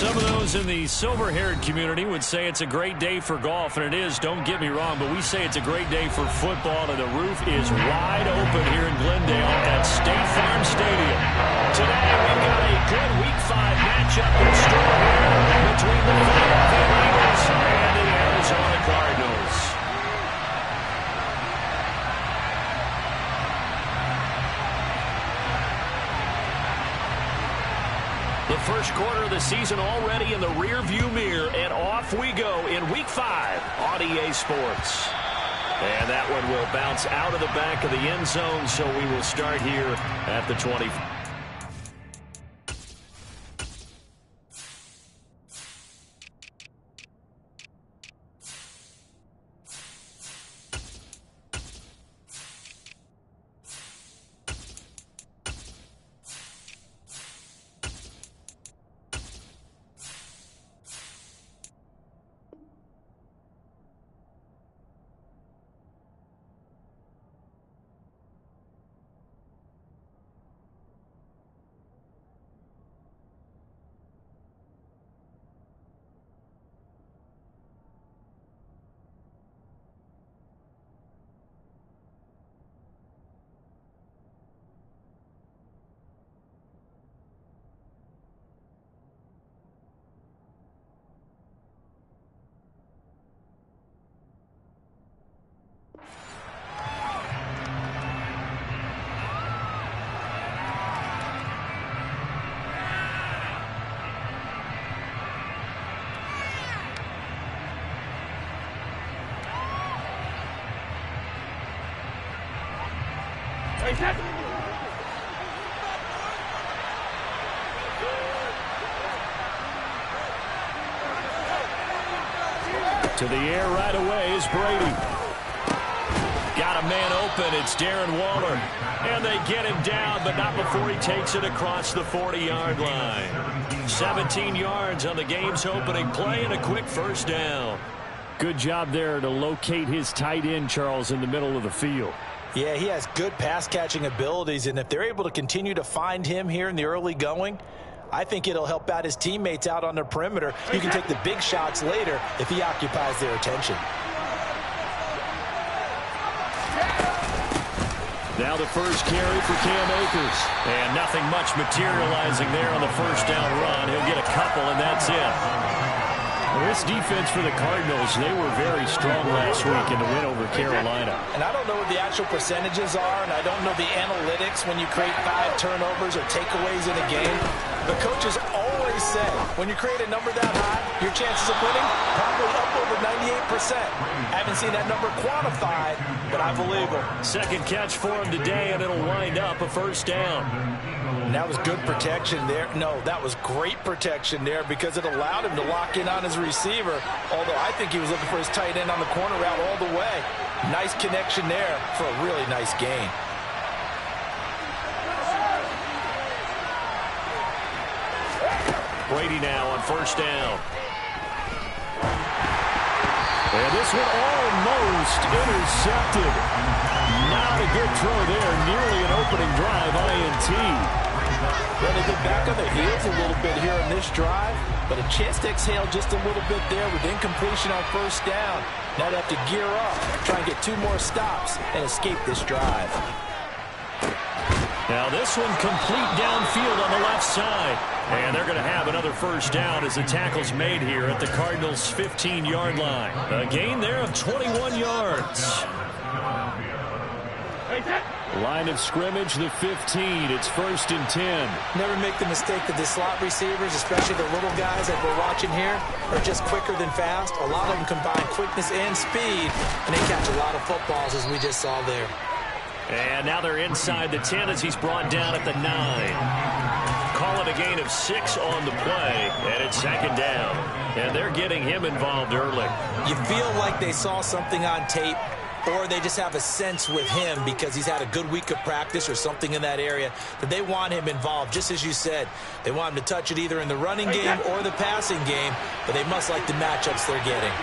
Some of those in the silver-haired community would say it's a great day for golf, and it is, don't get me wrong, but we say it's a great day for football, and the roof is wide open here in Glendale at State Farm Stadium. Today, we've got a good Week 5 matchup in store here between the Philadelphia Eagles and the Arizona Cardinals. The first quarter of the season already in the rear-view mirror, and off we go in Week 5 on EA Sports. And that one will bounce out of the back of the end zone, so we will start here at the 20. To the air right away is Brady. Got a man open. It's Darren Waller. And they get him down, but not before he takes it across the 40-yard line. 17 yards on the game's opening play and a quick first down. Good job there to locate his tight end, Charles, in the middle of the field. Yeah, he has good pass-catching abilities, and if they're able to continue to find him here in the early going, I think it'll help out his teammates out on the perimeter. You can take the big shots later if he occupies their attention. Now the first carry for Cam Akers. And nothing much materializing there on the first down run. He'll get a couple, and that's it. Well, this defense for the Cardinals, they were very strong last week in the win over Carolina. And I don't know what the actual percentages are, and I don't know the analytics when you create 5 turnovers or takeaways in a game. But coaches always say, when you create a number that high, your chances of winning probably up over 98%. Haven't seen that number quantified, but I believe him. Second catch for him today, and it'll wind up a first down. And that was good protection there. No, that was great protection there because it allowed him to lock in on his receiver, although I think he was looking for his tight end on the corner route all the way. Nice connection there for a really nice gain. Brady now on first down. And this one almost intercepted. Not a good throw there. Nearly an opening drive INT. Well, they get back on their heels a little bit here on this drive, but a chance to exhale just a little bit there with incompletion on first down. Now they have to gear up, try and get 2 more stops, and escape this drive. Now this one complete downfield on the left side. And they're going to have another first down as the tackle's made here at the Cardinals' 15-yard line. A gain there of 21 yards. Line of scrimmage, the 15. It's 1st and 10. Never make the mistake that the slot receivers, especially the little guys that we're watching here, are just quicker than fast. A lot of them combine quickness and speed, and they catch a lot of footballs, as we just saw there. And now they're inside the 10 as he's brought down at the 9. Call it a gain of 6 on the play, and it's 2nd down. And they're getting him involved early. You feel like they saw something on tape, or they just have a sense with him because he's had a good week of practice or something in that area that they want him involved, just as you said. They want him to touch it either in the running game or the passing game, but they must like the matchups they're getting.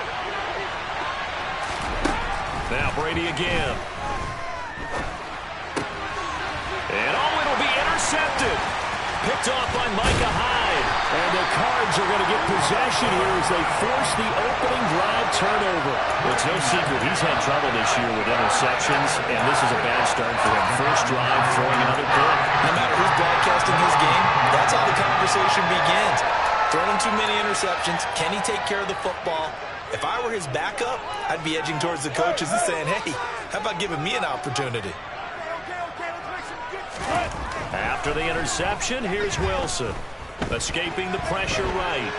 Now Brady again. And it'll be intercepted. Picked off by Micah Hyde. And the Cards Eagles are going to get possession here as they force the opening drive turnover. Well, it's no secret he's had trouble this year with interceptions, and this is a bad start for him. First drive, throwing another pick. No matter who's broadcasting his game, that's how the conversation begins. Throwing too many interceptions. Can he take care of the football? If I were his backup, I'd be edging towards the coaches and saying, hey, how about giving me an opportunity? After the interception, here's Wilson. Escaping the pressure right.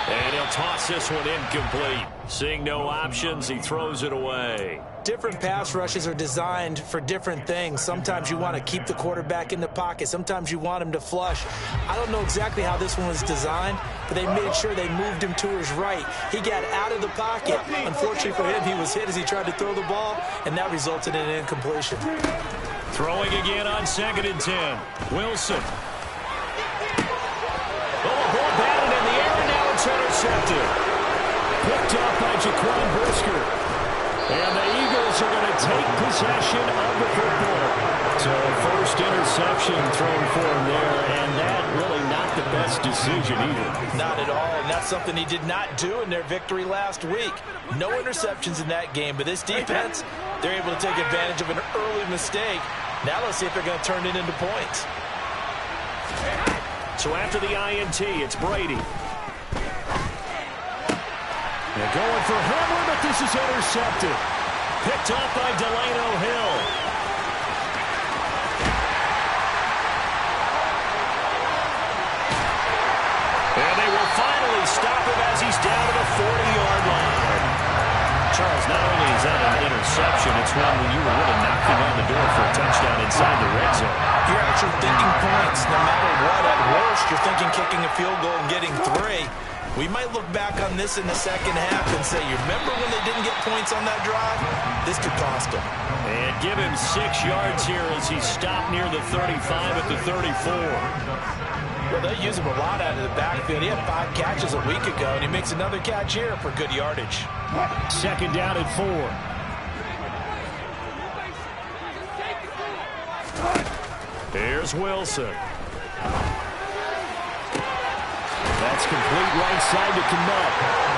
And he'll toss this one incomplete. Seeing no options, he throws it away. Different pass rushes are designed for different things. Sometimes you want to keep the quarterback in the pocket. Sometimes you want him to flush. I don't know exactly how this one was designed, but they made sure they moved him to his right. He got out of the pocket. Unfortunately for him, he was hit as he tried to throw the ball, and that resulted in an incompletion. Throwing again on 2nd and 10. Wilson. Oh, a ball batted in the air, and now it's intercepted. Picked up by Jaquan Brisker. And the Eagles are going to take possession of the football. So first interception thrown for him there, and that really not the best decision either. Not at all, and that's something he did not do in their victory last week. No interceptions in that game, but this defense, they're able to take advantage of an early mistake. Now let's see if they're going to turn it into points. So after the INT, it's Brady. They're going for Hamler, but this is intercepted. Picked up by Delano Hill. And they will finally stop him as he's down to the 40-yard line. Charles, not only is that an interception, it's one where you were really knocking on the door for a touchdown inside the red zone. You're actually thinking points. No matter what, at worst, you're thinking kicking a field goal and getting 3. We might look back on this in the second half and say, you remember when they didn't get points on that drive? This could cost them. And give him 6 yards here as he stopped near the 35 at the 34. Well, they use him a lot out of the backfield. He had 5 catches a week ago, and he makes another catch here for good yardage. 2nd down and 4. Here's Wilson. That's complete right side to Kmet.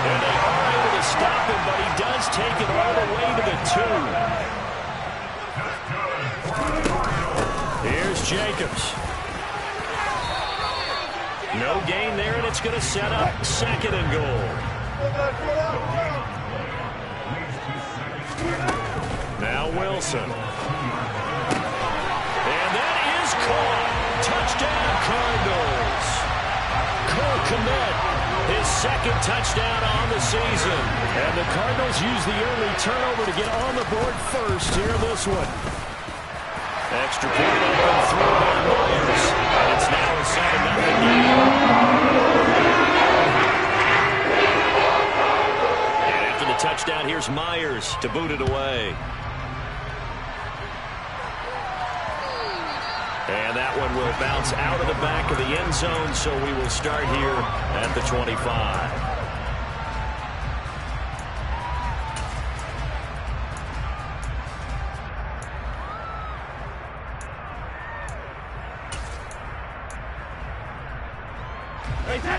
And they are able to stop him, but he does take it all the way to the 2. Here's Jacobs. No gain there, and it's going to set up 2nd and goal. Now Wilson. And that is caught. Touchdown, Cardinals. Cole Kmet, his 2nd touchdown on the season. And the Cardinals use the early turnover to get on the board first here in this one. Extra point open through by Myers. And it's now a 7-0 game. And after the touchdown, here's Myers to boot it away. And that one will bounce out of the back of the end zone, so we will start here at the 25.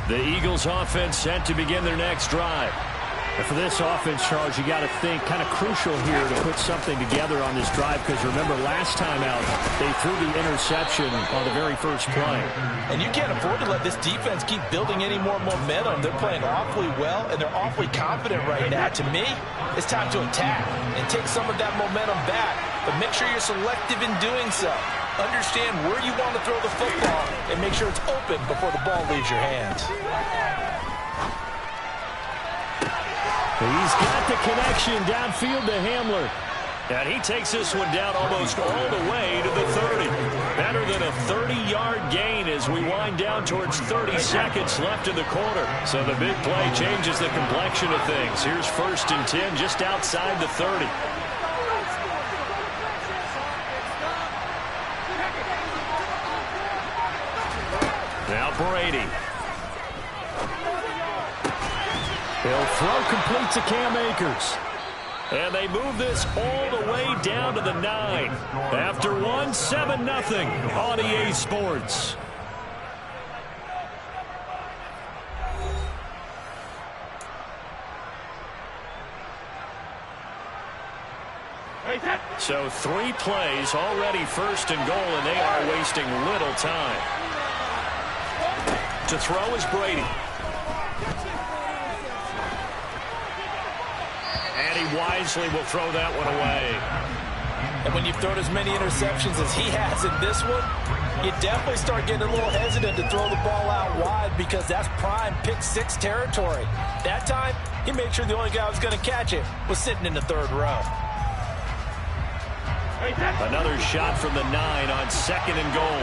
The Eagles offense set to begin their next drive. And for this offense, Charles, you got to think kind of crucial here to put something together on this drive, because remember last time out they threw the interception on the very first play. And you can't afford to let this defense keep building any more momentum. They're playing awfully well, and they're awfully confident right now. To me, it's time to attack and take some of that momentum back, but make sure you're selective in doing so. Understand where you want to throw the football and make sure it's open before the ball leaves your hands. He's got the connection downfield to Hamler. And he takes this one down almost all the way to the 30. Better than a 30-yard gain as we wind down towards 30 seconds left in the quarter. So the big play changes the complexion of things. Here's 1st and 10 just outside the 30. Now Brady. He'll throw complete to Cam Akers. And they move this all the way down to the 9. After one, 7-0 on EA Sports. So 3 plays already first and goal, and they are wasting little time. To throw is Brady. And he wisely will throw that one away. And when you've thrown as many interceptions as he has in this one, you definitely start getting a little hesitant to throw the ball out wide because that's prime pick 6 territory. That time, he made sure the only guy who was going to catch it was sitting in the 3rd row. Another shot from the 9 on 2nd and goal.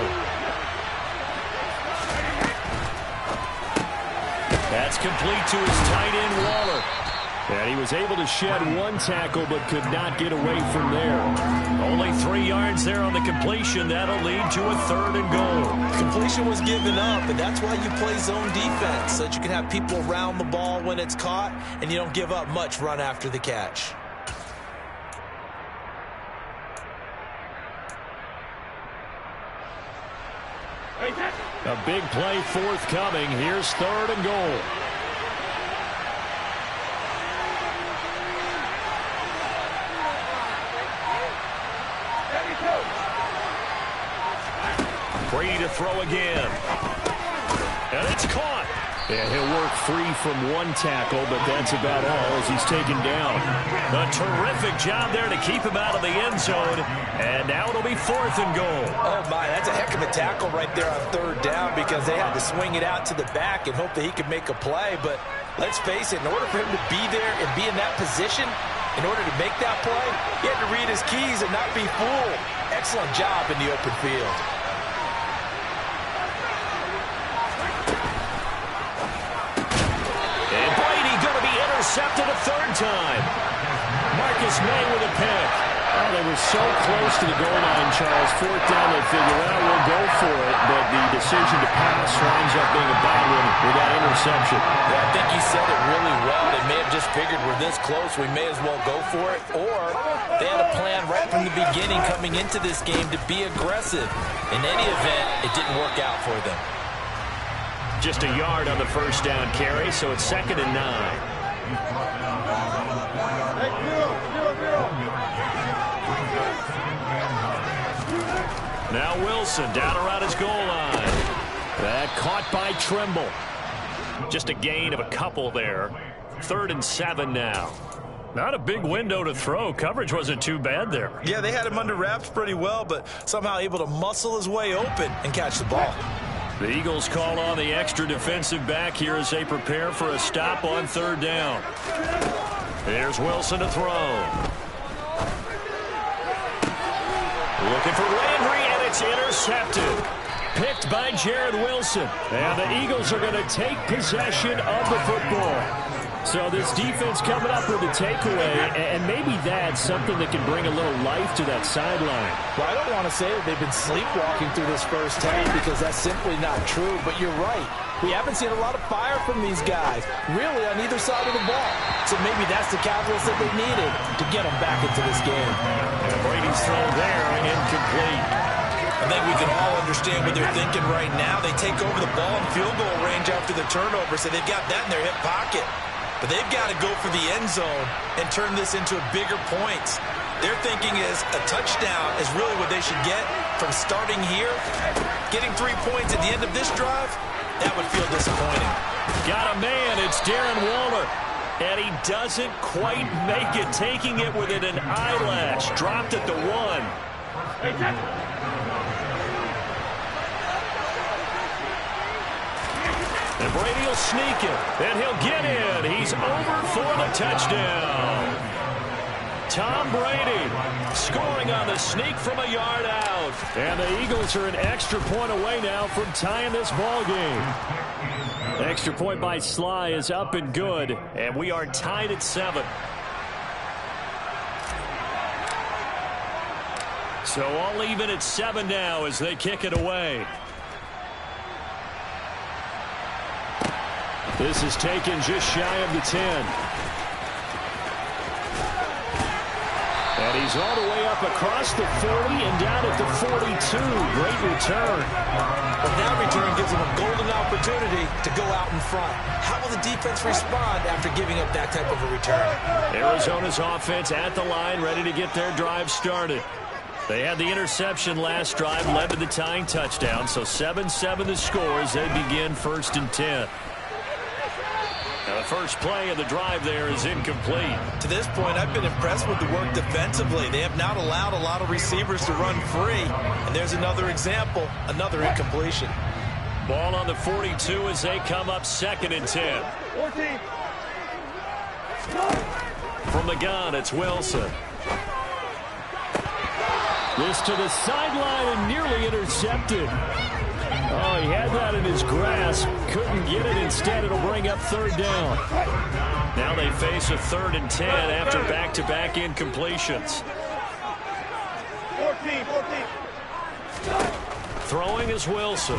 That's complete to his tight end, Waller. And he was able to shed 1 tackle but could not get away from there. Only 3 yards there on the completion. That'll lead to a 3rd and goal. Completion was given up, and that's why you play zone defense, so that you can have people around the ball when it's caught, and you don't give up much run after the catch. A big play forthcoming. Here's 3rd and goal. Brady to throw again. And it's caught. And he'll work free from 1 tackle, but that's about all as he's taken down. A terrific job there to keep him out of the end zone. And now it'll be 4th and goal. Oh, my, that's a heck of a tackle right there on 3rd down because they had to swing it out to the back and hope that he could make a play. But let's face it, in order for him to be there and be in that position, in order to make that play, he had to read his keys and not be fooled. Excellent job in the open field. Intercepted a 3rd time. Marcus May with a pick. Oh, they were so close to the goal line, Charles. 4th down, they figure, well, we'll go for it. But the decision to pass winds up being a bad one with that interception. Yeah, I think you said it really well. They may have just figured we're this close, we may as well go for it. Or they had a plan right from the beginning coming into this game to be aggressive. In any event, it didn't work out for them. Just a yard on the 1st down carry, so it's 2nd and 9. Now Wilson down around his goal line. That caught by Trimble. Just a gain of a couple there. 3rd and 7 now. Not a big window to throw. Coverage wasn't too bad there. Yeah, they had him under wraps pretty well, but somehow able to muscle his way open and catch the ball. The Eagles call on the extra defensive back here as they prepare for a stop on 3rd down. Here's Wilson to throw. Looking for Landry, and it's intercepted. Picked by Jared Wilson. And the Eagles are going to take possession of the football. So this defense coming up with a takeaway, and maybe that's something that can bring a little life to that sideline. Well, I don't want to say that they've been sleepwalking through this first half because that's simply not true, but you're right. We haven't seen a lot of fire from these guys, really, on either side of the ball. So maybe that's the catalyst that they needed to get them back into this game. And Brady's throw there, incomplete. I think we can all understand what they're thinking right now. They take over the ball in field goal range after the turnover, so they've got that in their hip pocket. But they've got to go for the end zone and turn this into bigger points. Their thinking is a touchdown is really what they should get from starting here. Getting 3 points at the end of this drive, that would feel disappointing. Got a man, it's Darren Waller. And he doesn't quite make it, taking it within an eyelash. Dropped at the 1. And Brady will sneak it, and he'll get in. He's over for the touchdown. Tom Brady scoring on the sneak from a yard out. And the Eagles are an extra point away now from tying this ball game. Extra point by Sly is up and good, and we are tied at 7. So all even at 7 now as they kick it away. This is taken just shy of the 10. And And he's all the way up across the 40 and down at the 42. Great return. Well, that return gives them a golden opportunity to go out in front. How will the defense respond after giving up that type of a return? Arizona's offense at the line, ready to get their drive started. They had the interception last drive, led to the tying touchdown, so 7-7 the score as they begin 1st and 10. Now the first play of the drive there is incomplete. To this point, I've been impressed with the work defensively. They have not allowed a lot of receivers to run free. And there's another example, another incompletion. Ball on the 42 as they come up 2nd and 10. 14. From the gun, it's Wilson. This to the sideline and nearly intercepted. Oh, he had that in his grasp. Couldn't get it. Instead, it'll bring up 3rd down. Now they face a 3rd and 10 after back-to-back incompletions. 14. Throwing is Wilson.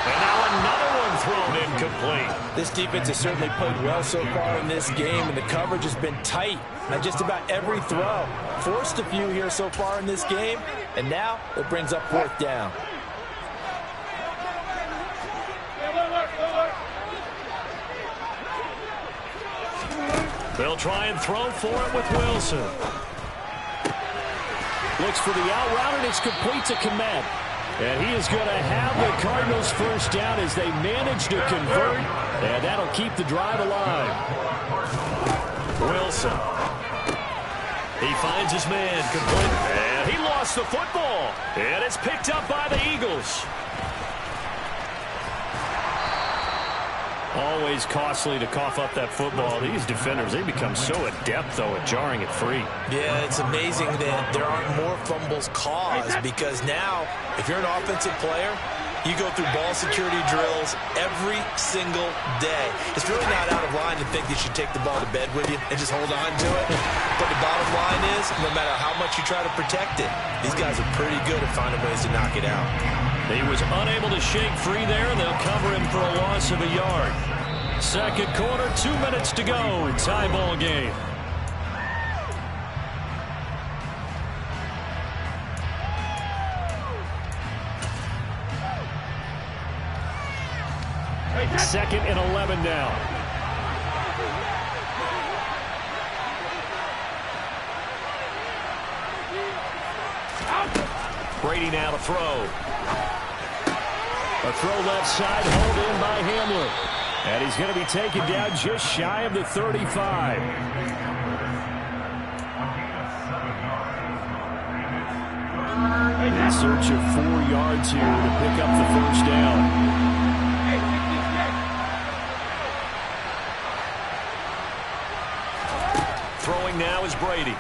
And now another one thrown incomplete. This defense has certainly played well so far in this game, and the coverage has been tight on just about every throw. Forced a few here so far in this game, and now it brings up 4th down. They'll try and throw for it with Wilson. Looks for the out route, and it's complete to Kmet. And he is going to have the Cardinals' 1st down as they manage to convert, and that'll keep the drive alive. Wilson. He finds his man complete, and he lost the football. And it's picked up by the Eagles. Always costly to cough up that football. These defenders, they become so adept, though, at jarring it free. Yeah, it's amazing that there aren't more fumbles caused, because now, if you're an offensive player, you go through ball security drills every single day. It's really not out of line to think that you should take the ball to bed with you and just hold on to it. But the bottom line is, no matter how much you try to protect it, these guys are pretty good at finding ways to knock it out. He was unable to shake free there, and they'll cover him for a loss of a yard. 2nd quarter, 2 minutes to go. Tie ball game. Second and 11 now. Brady now to throw. A throw left side, hauled in by Hamler. And he's going to be taken down just shy of the 35. In search of 4 yards here to pick up the 1st down. Throwing now is Brady.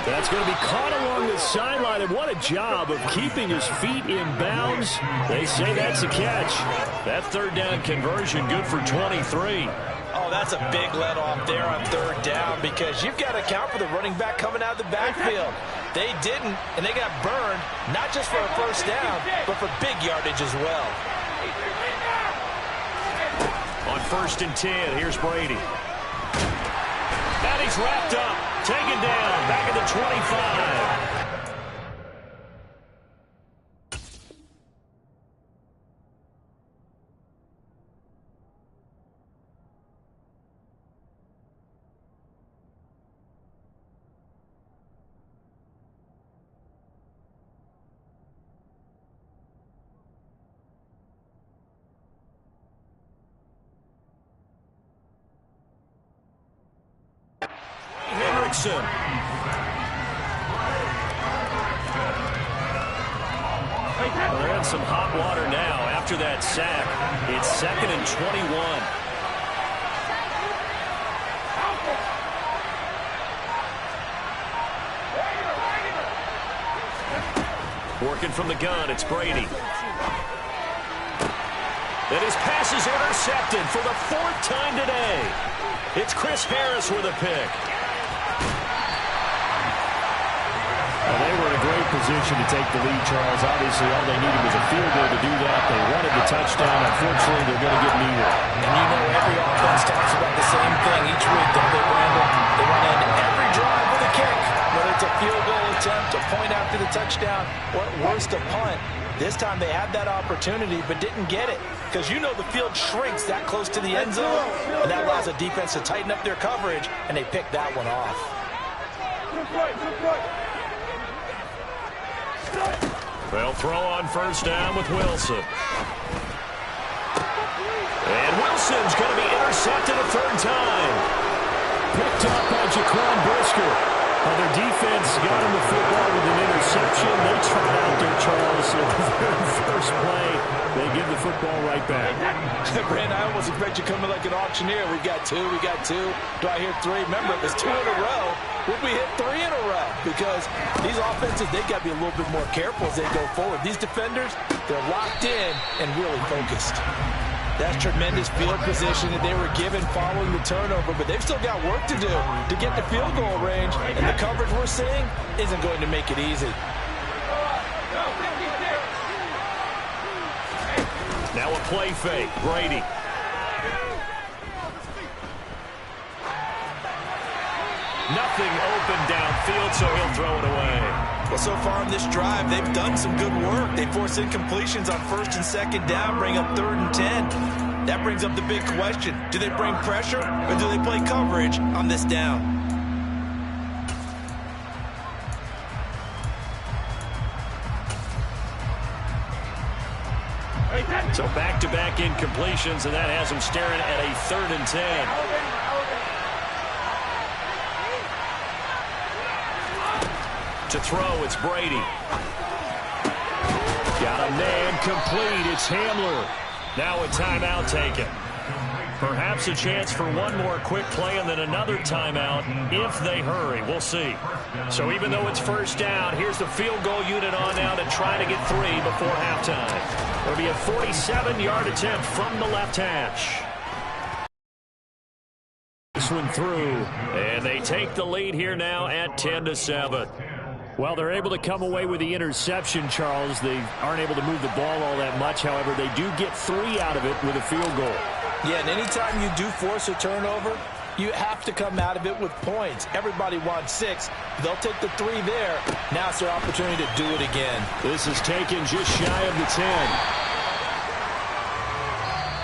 That's going to be caught along the sideline, and what a job of keeping his feet in bounds. They say that's a catch. That 3rd down conversion good for 23. Oh, that's a big let off there on 3rd down, because you've got to account for the running back coming out of the backfield. They didn't, and they got burned, not just for a 1st down, but for big yardage as well. On 1st and 10, here's Brady. And he's wrapped up, taken down, back at the 25. Hendrickson. Well, they're in some hot water now after that sack. It's 2nd and 21. Working from the gun, it's Brady. And his pass is intercepted for the 4th time today. It's Chris Harris with a pick. Well, they were in a great position to take the lead, Charles. Obviously, all they needed was a field goal to do that. They wanted the touchdown. Unfortunately, they're going to get neither. And you know every offense talks about the same thing each week, don't they, Brandon? They want to end every drive with a kick, whether it's a field goal attempt, a point after the touchdown, or at worst, a punt. This time they had that opportunity but didn't get it because you know the field shrinks that close to the end zone, and that allows the defense to tighten up their coverage, and they picked that one off. They'll throw on first down with Wilson. And Wilson's going to be intercepted a third time. Picked up by Jaquan Brisker. Well, their defense got him the football with an interception. They tried out there, Charles. So the very first play, they give the football right back. Brandon, I almost expect you coming like an auctioneer. We got two. Do I hear three? Remember, it was 2 in a row. Would we hit 3 in a row? Because these offenses, they got to be a little bit more careful as they go forward. These defenders, they're locked in and really focused. That's tremendous field position that they were given following the turnover, but they've still got work to do to get the field goal range, and the coverage we're seeing isn't going to make it easy. Now a play fake, Brady. Nothing open downfield, so he'll throw it away. Well, so far in this drive, they've done some good work. They force incompletions on first and second down, bring up 3rd and 10. That brings up the big question. Do they bring pressure, or do they play coverage on this down? So back-to-back incompletions, and that has them staring at a 3rd and 10. To throw, it's Brady. Got a man complete. It's Hamler. Now a timeout taken. Perhaps a chance for one more quick play and then another timeout if they hurry. We'll see. So even though it's first down, here's the field goal unit on now to try to get 3 before halftime. It'll be a 47-yard attempt from the left hash. This one through, and they take the lead here now at 10-7. Well, they're able to come away with the interception, Charles. They aren't able to move the ball all that much. However, they do get 3 out of it with a field goal. Yeah, and anytime you do force a turnover, you have to come out of it with points. Everybody wants 6. They'll take the 3 there. Now it's their opportunity to do it again. This is taken just shy of the 10.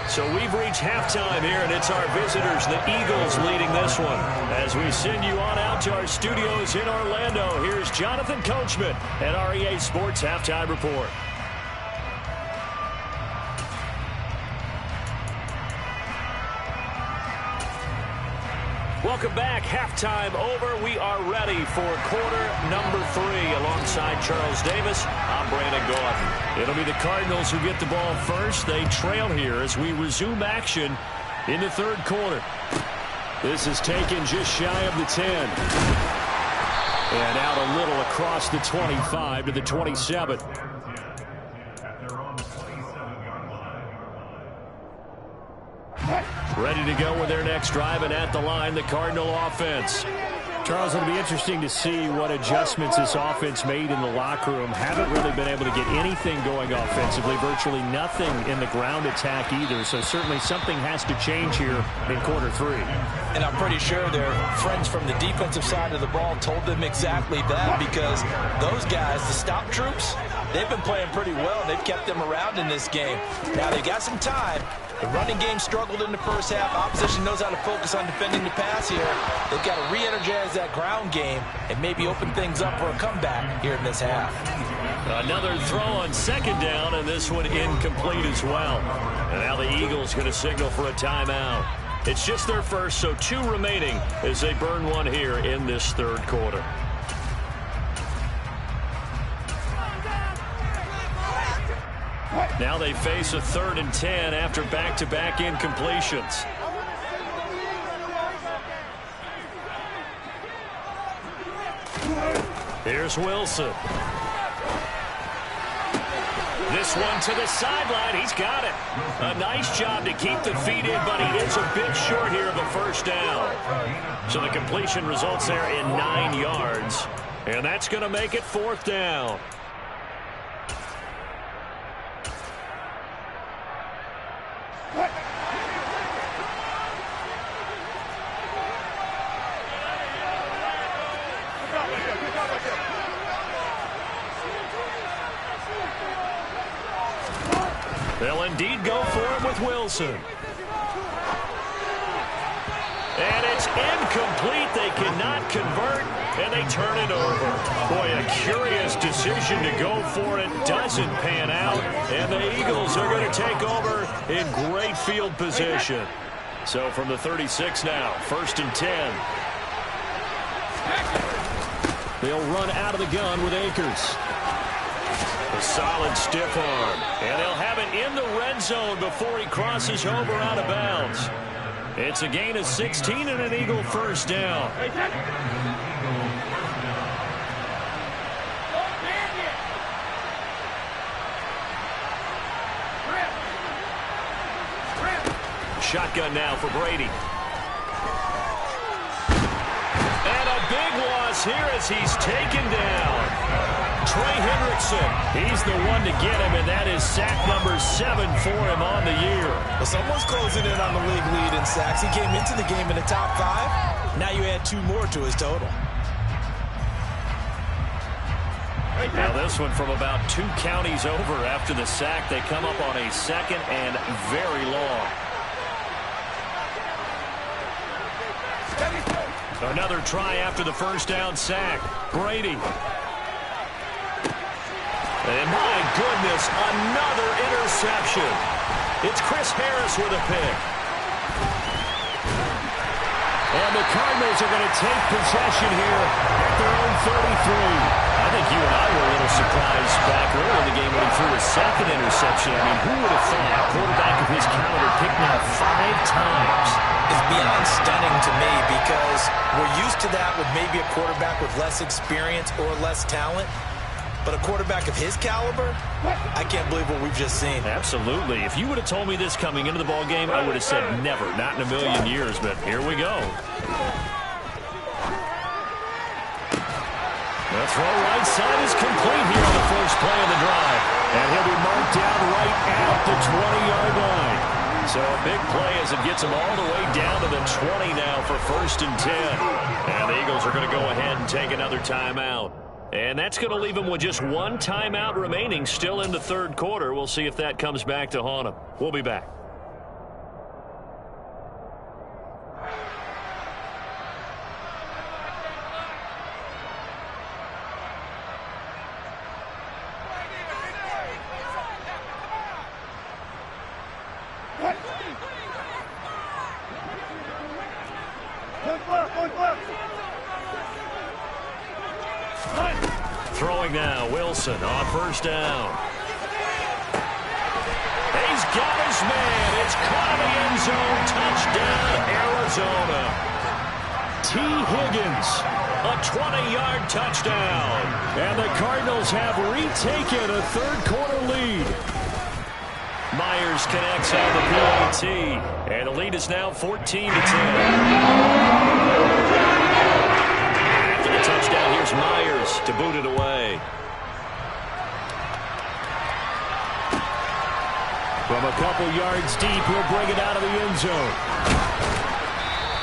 So we've reached halftime here, and it's our visitors, the Eagles, leading this one. As we send you on out to our studios in Orlando, here's Jonathan Coachman at REA Sports Halftime Report. Welcome back. Halftime over. We are ready for quarter number 3. Alongside Charles Davis, I'm Brandon Gaudin. It'll be the Cardinals who get the ball first. They trail here as we resume action in the 3rd quarter. This is taken just shy of the 10. And out a little across the 25 to the 27. Ready to go with their next drive, and at the line, the Cardinal offense. Charles, it'll be interesting to see what adjustments this offense made in the locker room. Haven't really been able to get anything going offensively, virtually nothing in the ground attack either. So certainly something has to change here in quarter 3. And I'm pretty sure their friends from the defensive side of the ball told them exactly that, because those guys, the stop troops, they've been playing pretty well, and they've kept them around in this game. Now they've got some time. The running game struggled in the first half. Opposition knows how to focus on defending the pass here. They've got to re-energize that ground game and maybe open things up for a comeback here in this half. Another throw on second down, and this one incomplete as well. And now the Eagles going to signal for a timeout. It's just their first, so 2 remaining as they burn one here in this 3rd quarter. Now they face a 3rd and 10 after back-to-back incompletions. Here's Wilson. This one to the sideline. He's got it. A nice job to keep the feet in, but he is a bit short here of a first down. So the completion results there in 9 yards. And that's going to make it 4th down. They'll indeed go for it with Wilson. And it's incomplete. They cannot convert, and they turn it over. Boy, a curious decision to go for it. Doesn't pan out, and the Eagles are going to take over in great field position. So from the 36 now, 1st and 10. They'll run out of the gun with Akers. A solid stiff arm, and they'll have it in the red zone before he crosses over out of bounds. It's a gain of 16 and an Eagle 1st down. Shotgun now for Brady. And a big loss here as he's taken down. Trey Hendrickson, he's the one to get him, and that is sack number 7 for him on the year. Well, someone's closing in on the league lead in sacks. He came into the game in the top 5. Now you add 2 more to his total. Now this one from about 2 counties over after the sack. They come up on a 2nd and very long. Another try after the 1st down sack. Brady. And my goodness, another interception. It's Chris Harris with a pick. And the Cardinals are going to take possession here at their own 33. I think you and I were a little surprised back early in the game when he threw his 2nd interception. I mean, who would have thought a quarterback of his caliber picked now 5 times? It's beyond stunning to me because we're used to that with maybe a quarterback with less experience or less talent. But a quarterback of his caliber, I can't believe what we've just seen. Absolutely. If you would have told me this coming into the ballgame, I would have said never, not in a million years. But here we go. The throw right side is complete here on the first play of the drive. And he'll be marked down right at the 20-yard line. So a big play as it gets him all the way down to the 20 now for 1st and 10. And the Eagles are going to go ahead and take another timeout. And that's going to leave him with just 1 timeout remaining still in the 3rd quarter. We'll see if that comes back to haunt him. We'll be back. Throwing now, Wilson on 1st down. He's got his man. It's caught in the end zone. Touchdown, Arizona. T. Higgins, a 20-yard touchdown. And the Cardinals have retaken a 3rd quarter lead. Myers connects on the PAT. And the lead is now 14-10. After the touchdown, here's Myers to boot it away. From a couple yards deep, he'll bring it out of the end zone.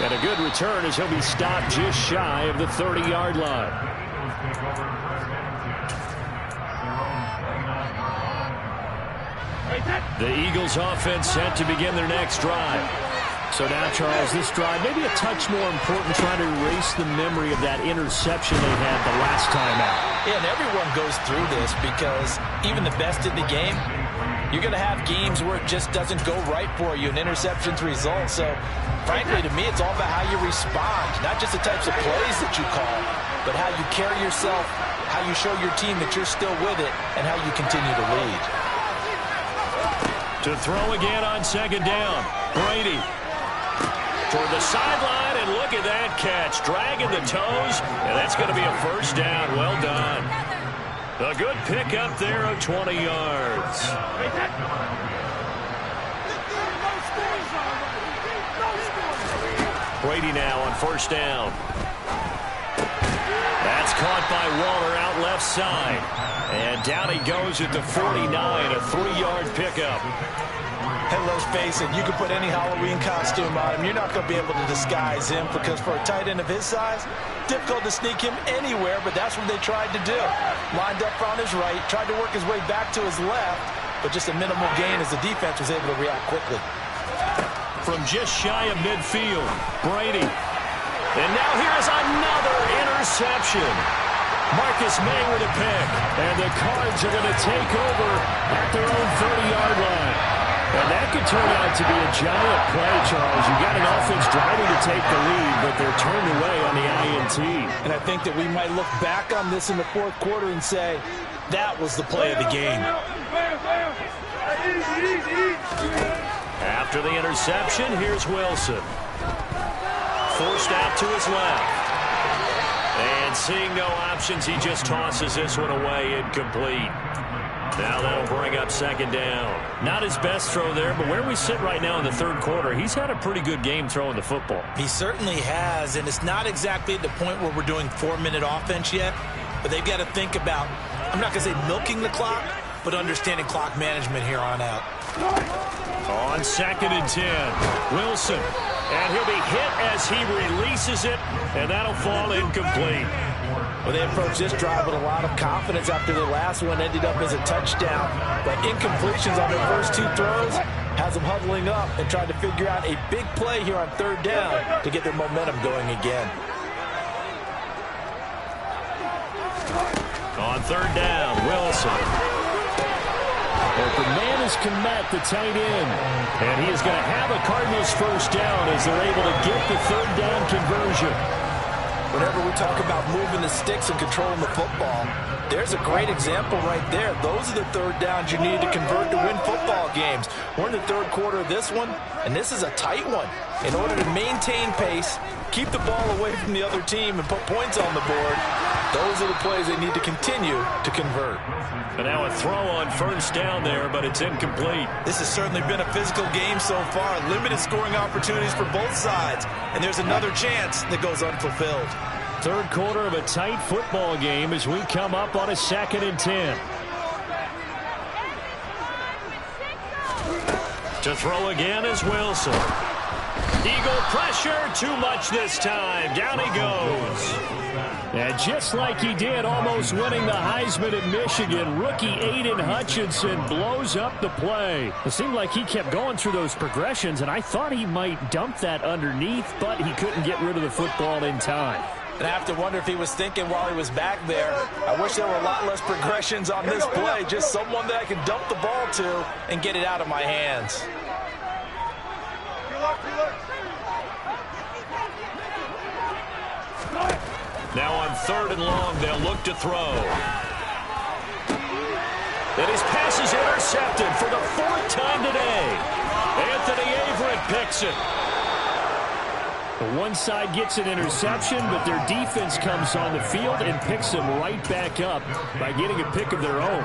And a good return as he'll be stopped just shy of the 30-yard line. The Eagles offense set to begin their next drive. So now, Charles, this drive maybe a touch more important, trying to erase the memory of that interception they had the last time out. Yeah, and everyone goes through this because even the best in the game, you're going to have games where it just doesn't go right for you, and interceptions result. So, frankly, to me, it's all about how you respond, not just the types of plays that you call, but how you carry yourself, how you show your team that you're still with it, and how you continue to lead. To throw again on 2nd down, Brady. Toward the sideline, and look at that catch. Dragging the toes, and that's going to be a 1st down. Well done. A good pickup there of 20 yards. Brady now on 1st down. That's caught by Waller out left side. And down he goes at the 49, a 3-yard pickup. Hey, let's face it, you can put any Halloween costume on him. You're not going to be able to disguise him because for a tight end of his size, difficult to sneak him anywhere, but that's what they tried to do. Lined up on his right, tried to work his way back to his left, but just a minimal gain as the defense was able to react quickly. From just shy of midfield, Brady. And now here's another interception. Marcus May with a pick. And the Cards are going to take over at their own 30-yard line. And that could turn out to be a giant play, Charles. You got an offense driving to take the lead, but they're turned away on the INT. And I think that we might look back on this in the fourth quarter and say, that was the play of the game. After the interception, here's Wilson. Forced out to his left. And seeing no options, he just tosses this one away, incomplete. Now that'll bring up second down. Not his best throw there, but where we sit right now in the third quarter, he's had a pretty good game throwing the football. He certainly has, and it's not exactly at the point where we're doing 4-minute offense yet, but they've got to think about, I'm not going to say milking the clock, but understanding clock management here on out. On 2nd and 10, Wilson. And he'll be hit as he releases it, and that'll fall incomplete. Well, they approached this drive with a lot of confidence after the last one ended up as a touchdown. But incompletions on their first 2 throws has them huddling up and trying to figure out a big play here on 3rd down to get their momentum going again. On 3rd down, Wilson. Open man is Kmet, the tight end. And he is going to have a Cardinals first down as they're able to get the 3rd down conversion. Whenever we talk about moving the sticks and controlling the football, there's a great example right there. Those are the 3rd downs you need to convert to win football games. We're in the 3rd quarter of this one, and this is a tight one. In order to maintain pace, keep the ball away from the other team, and put points on the board, those are the plays they need to continue to convert. And now a throw on first down there, but it's incomplete. This has certainly been a physical game so far. Limited scoring opportunities for both sides. And there's another chance that goes unfulfilled. 3rd quarter of a tight football game as we come up on a 2nd and 10. To throw again is Wilson. Eagle pressure, too much this time. Down he goes. And just like he did, almost winning the Heisman at Michigan, rookie Aiden Hutchinson blows up the play. It seemed like he kept going through those progressions, and I thought he might dump that underneath, but he couldn't get rid of the football in time. And I have to wonder if he was thinking while he was back there, I wish there were a lot less progressions on this play, just someone that I can dump the ball to and get it out of my hands. Now on 3rd and long, they'll look to throw. And his pass is intercepted for the 4th time today. Anthony Averett picks it. The one side gets an interception, but their defense comes on the field and picks them right back up by getting a pick of their own.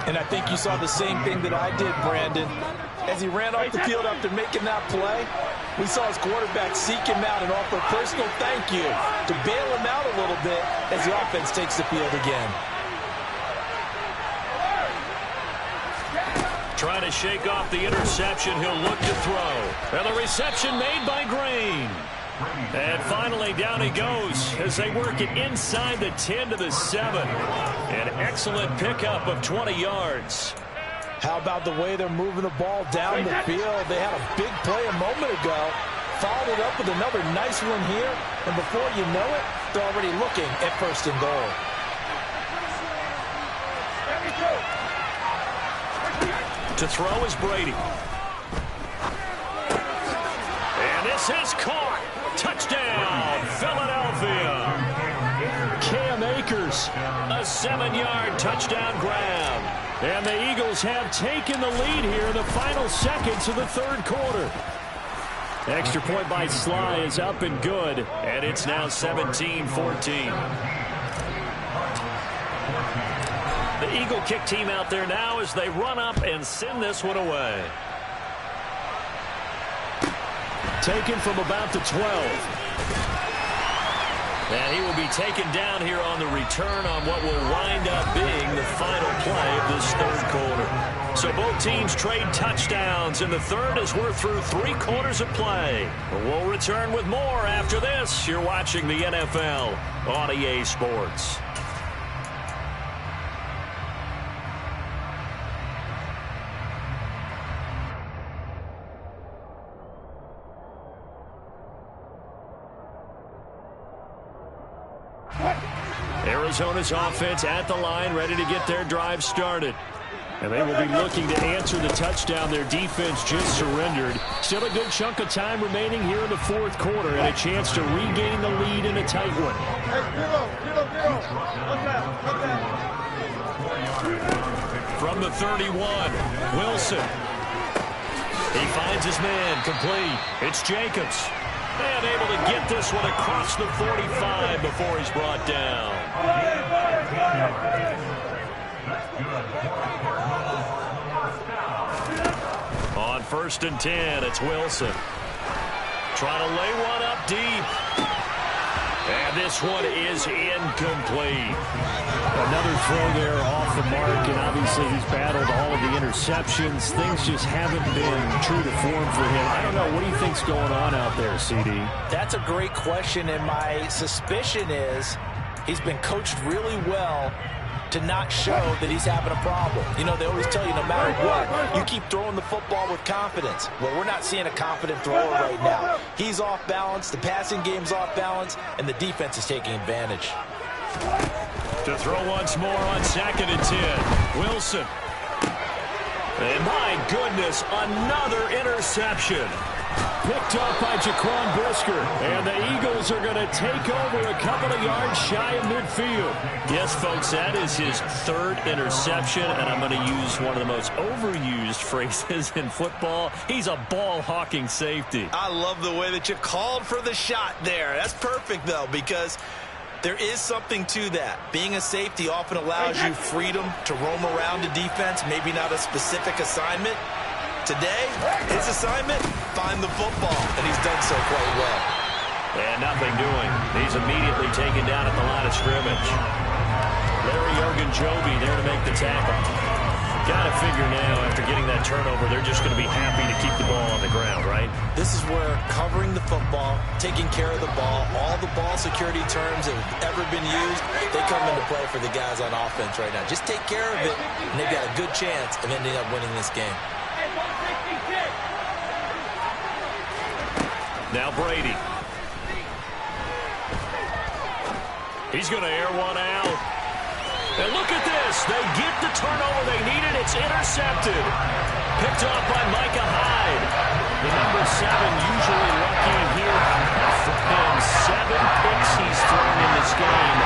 And I think you saw the same thing that I did, Brandon. As he ran off the field after making that play, we saw his quarterback seek him out and offer a personal thank you to bail him out a little bit as the offense takes the field again. Trying to shake off the interception, he'll look to throw. And the reception made by Green. And finally, down he goes as they work it inside the 10 to the 7. An excellent pickup of 20 yards. How about the way they're moving the ball down the field? They had a big play a moment ago. Followed it up with another nice one here. And before you know it, they're already looking at 1st and goal. To throw is Brady. And this is caught. Touchdown, Philadelphia. Cam Akers. A 7-yard touchdown grab. And the Eagles have taken the lead here in the final seconds of the 3rd quarter. Extra point by Sly is up and good. And it's now 17-14. The Eagle kick team out there now as they run up and send this one away. Taken from about the 12. And he will be taken down here on the return on what will wind up being the final play of this third quarter. So both teams trade touchdowns in the third as we're through 3 quarters of play. We'll return with more after this. You're watching the NFL on EA Sports. Arizona's offense at the line, ready to get their drive started. And they will be looking to answer the touchdown their defense just surrendered. Still a good chunk of time remaining here in the fourth quarter and a chance to regain the lead in a tight one. From the 31, Wilson. He finds his man, complete. It's Jacobs. And able to get this one across the 45 before he's brought down. On 1st and 10, it's Wilson. Trying to lay one up deep. And this one is incomplete. Another throw there off the mark, and obviously he's battled all of the interceptions. Things just haven't been true to form for him. I don't know. What do you think's going on out there, CD? That's a great question, and my suspicion is he's been coached really well to not show that he's having a problem. You know, they always tell you no matter what, you keep throwing the football with confidence. Well, we're not seeing a confident thrower right now. He's off balance, the passing game's off balance, and the defense is taking advantage. To throw once more on 2nd and 10. Wilson. And my goodness, another interception. Picked up by Jaquan Brisker. And the Eagles are going to take over a couple of yards shy of midfield. Yes, folks, that is his 3rd interception. And I'm going to use one of the most overused phrases in football. He's a ball-hawking safety. I love the way that you called for the shot there. That's perfect, though, because there is something to that. Being a safety often allows you freedom to roam around the defense, maybe not a specific assignment. Today, his assignment, find the football, and he's done so quite well. And nothing doing. He's immediately taken down at the line of scrimmage. Larry Ogunjobi there to make the tackle. Got to figure now, after getting that turnover, they're just going to be happy to keep the ball on the ground, right? This is where covering the football, taking care of the ball, all the ball security terms that have ever been used, they come into play for the guys on offense right now. Just take care of it, and they've got a good chance of ending up winning this game. Now Brady. He's going to air one out. And look at this. They get the turnover they needed. It's intercepted. Picked off by Micah Hyde. The number 7 usually lucky here. For him, 7 picks he's thrown in this game.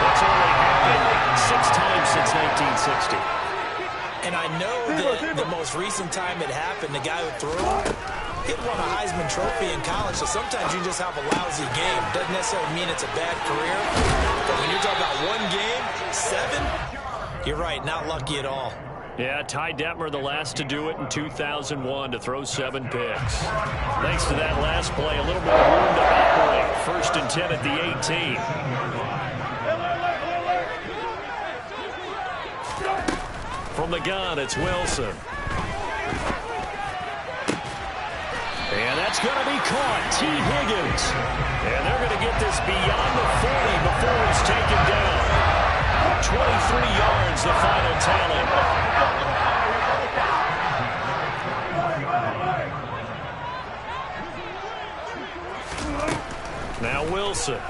That's only happened 6 times since 1960. And I know that the most recent time it happened, the guy who threw it won a Heisman Trophy in college, so sometimes you just have a lousy game. Doesn't necessarily mean it's a bad career. But when you're talking about one game, 7, you're right, not lucky at all. Yeah, Ty Detmer, the last to do it in 2001, to throw 7 picks. Thanks to that last play, a little more room to operate. 1st and 10 at the 18. From the gun, it's Wilson. And that's going to be caught. T. Higgins. And they're going to get this beyond the 40 before he's taken down. 23 yards, the final tally. Now Wilson.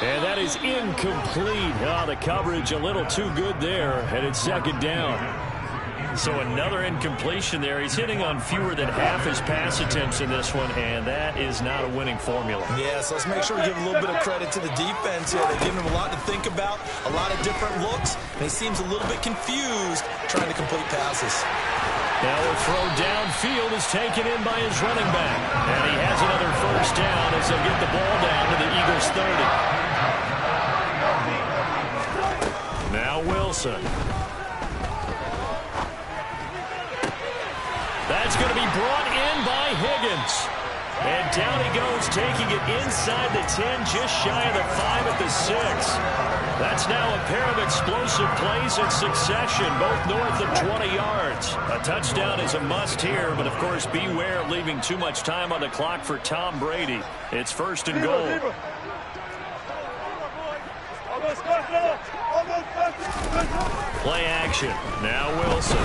And that is incomplete. Oh, the coverage a little too good there, and it's 2nd down. So another incompletion there. He's hitting on fewer than half his pass attempts in this one, and that is not a winning formula. Yeah, so let's make sure we give a little bit of credit to the defense here. They've given him a lot to think about, a lot of different looks, and he seems a little bit confused trying to complete passes. Now the throw downfield is taken in by his running back. And he has another 1st down as they get the ball down to the Eagles 30. Now Wilson. That's going to be brought in by Higgins. And down he goes, taking it inside the 10, just shy of the 5 at the 6. That's now a pair of explosive plays in succession, both north of 20 yards. A touchdown is a must here, but of course beware of leaving too much time on the clock for Tom Brady. It's first and goal. Play action. Now Wilson.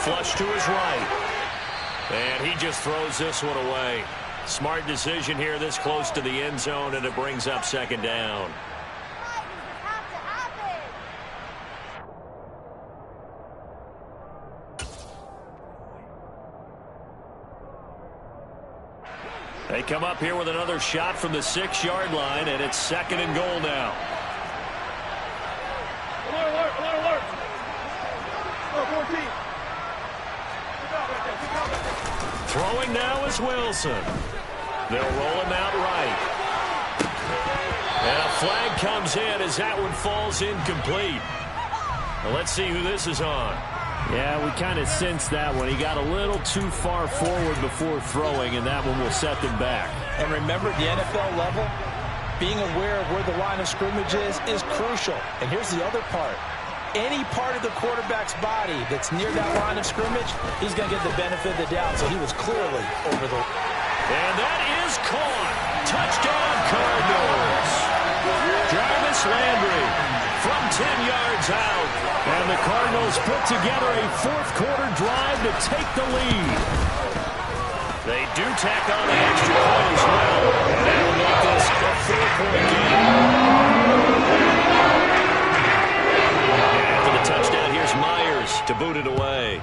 Flush to his right. And he just throws this one away. Smart decision here this close to the end zone, and it brings up second down. They come up here with another shot from the 6-yard line, and it's second and goal now. Alert. 14. Throwing now is Wilson. They'll roll him out right. And a flag comes in as that one falls incomplete. Well, let's see who this is on. Yeah, we kind of sensed that one. He got a little too far forward before throwing, and that one will set them back. And remember, the NFL level, being aware of where the line of scrimmage is crucial. And here's the other part. Any part of the quarterback's body that's near that line of scrimmage, he's going to get the benefit of the doubt. So he was clearly over the... And that is caught. Touchdown, Cardinals. Jarvis Landry from 10 yards out. And the Cardinals put together a fourth-quarter drive to take the lead. They do tack on the extra point as well. And that'll make this a 4-point game. Touchdown, here's Myers to boot it away.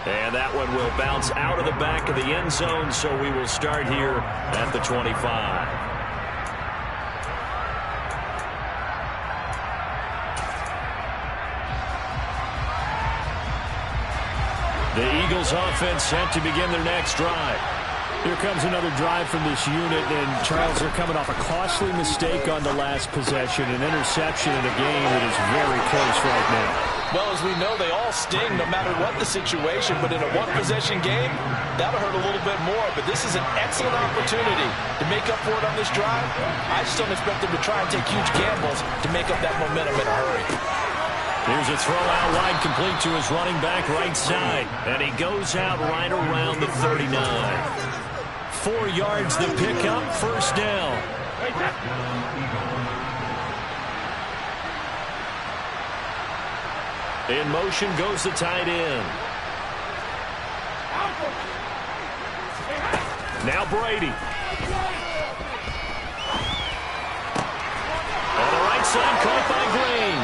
And that one will bounce out of the back of the end zone, so we will start here at the 25. The Eagles offense set to begin their next drive. Here comes another drive from this unit, and Charles, are coming off a costly mistake on the last possession, an interception in a game that is very close right now. Well, as we know, they all sting no matter what the situation, but in a one-possession game, that'll hurt a little bit more. But this is an excellent opportunity to make up for it on this drive. I just don't expect them to try and take huge gambles to make up that momentum in a hurry. Here's a throw out wide, complete to his running back right side. And he goes out right around the 39. 4 yards the pickup, first down. In motion goes the tight end. Now Brady. On the right side, caught by Green.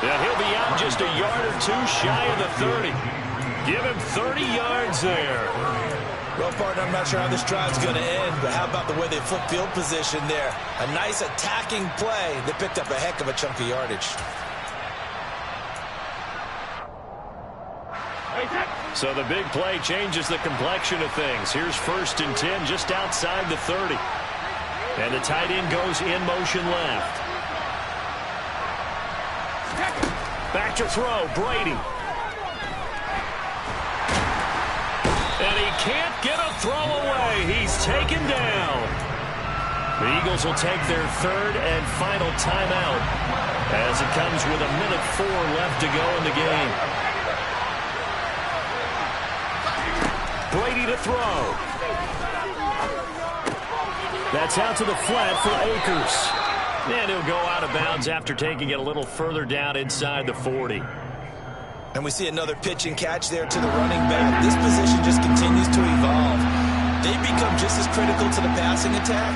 And he'll be out just a yard or two shy of the 30. Give him 30 yards there. Well, partner, I'm not sure how this drive's going to end, but how about the way they flip field position there? A nice attacking play. They picked up a heck of a chunk of yardage. So the big play changes the complexion of things. Here's first and 10 just outside the 30. And the tight end goes in motion left. Back to throw, Brady. And he can't get a throw away. He's taken down. The Eagles will take their third and final timeout as it comes with 1:04 left to go in the game. Brady to throw. That's out to the flat for Akers. And he'll go out of bounds after taking it a little further down inside the 40. And we see another pitch and catch there to the running back. This position just continues to evolve. They become just as critical to the passing attack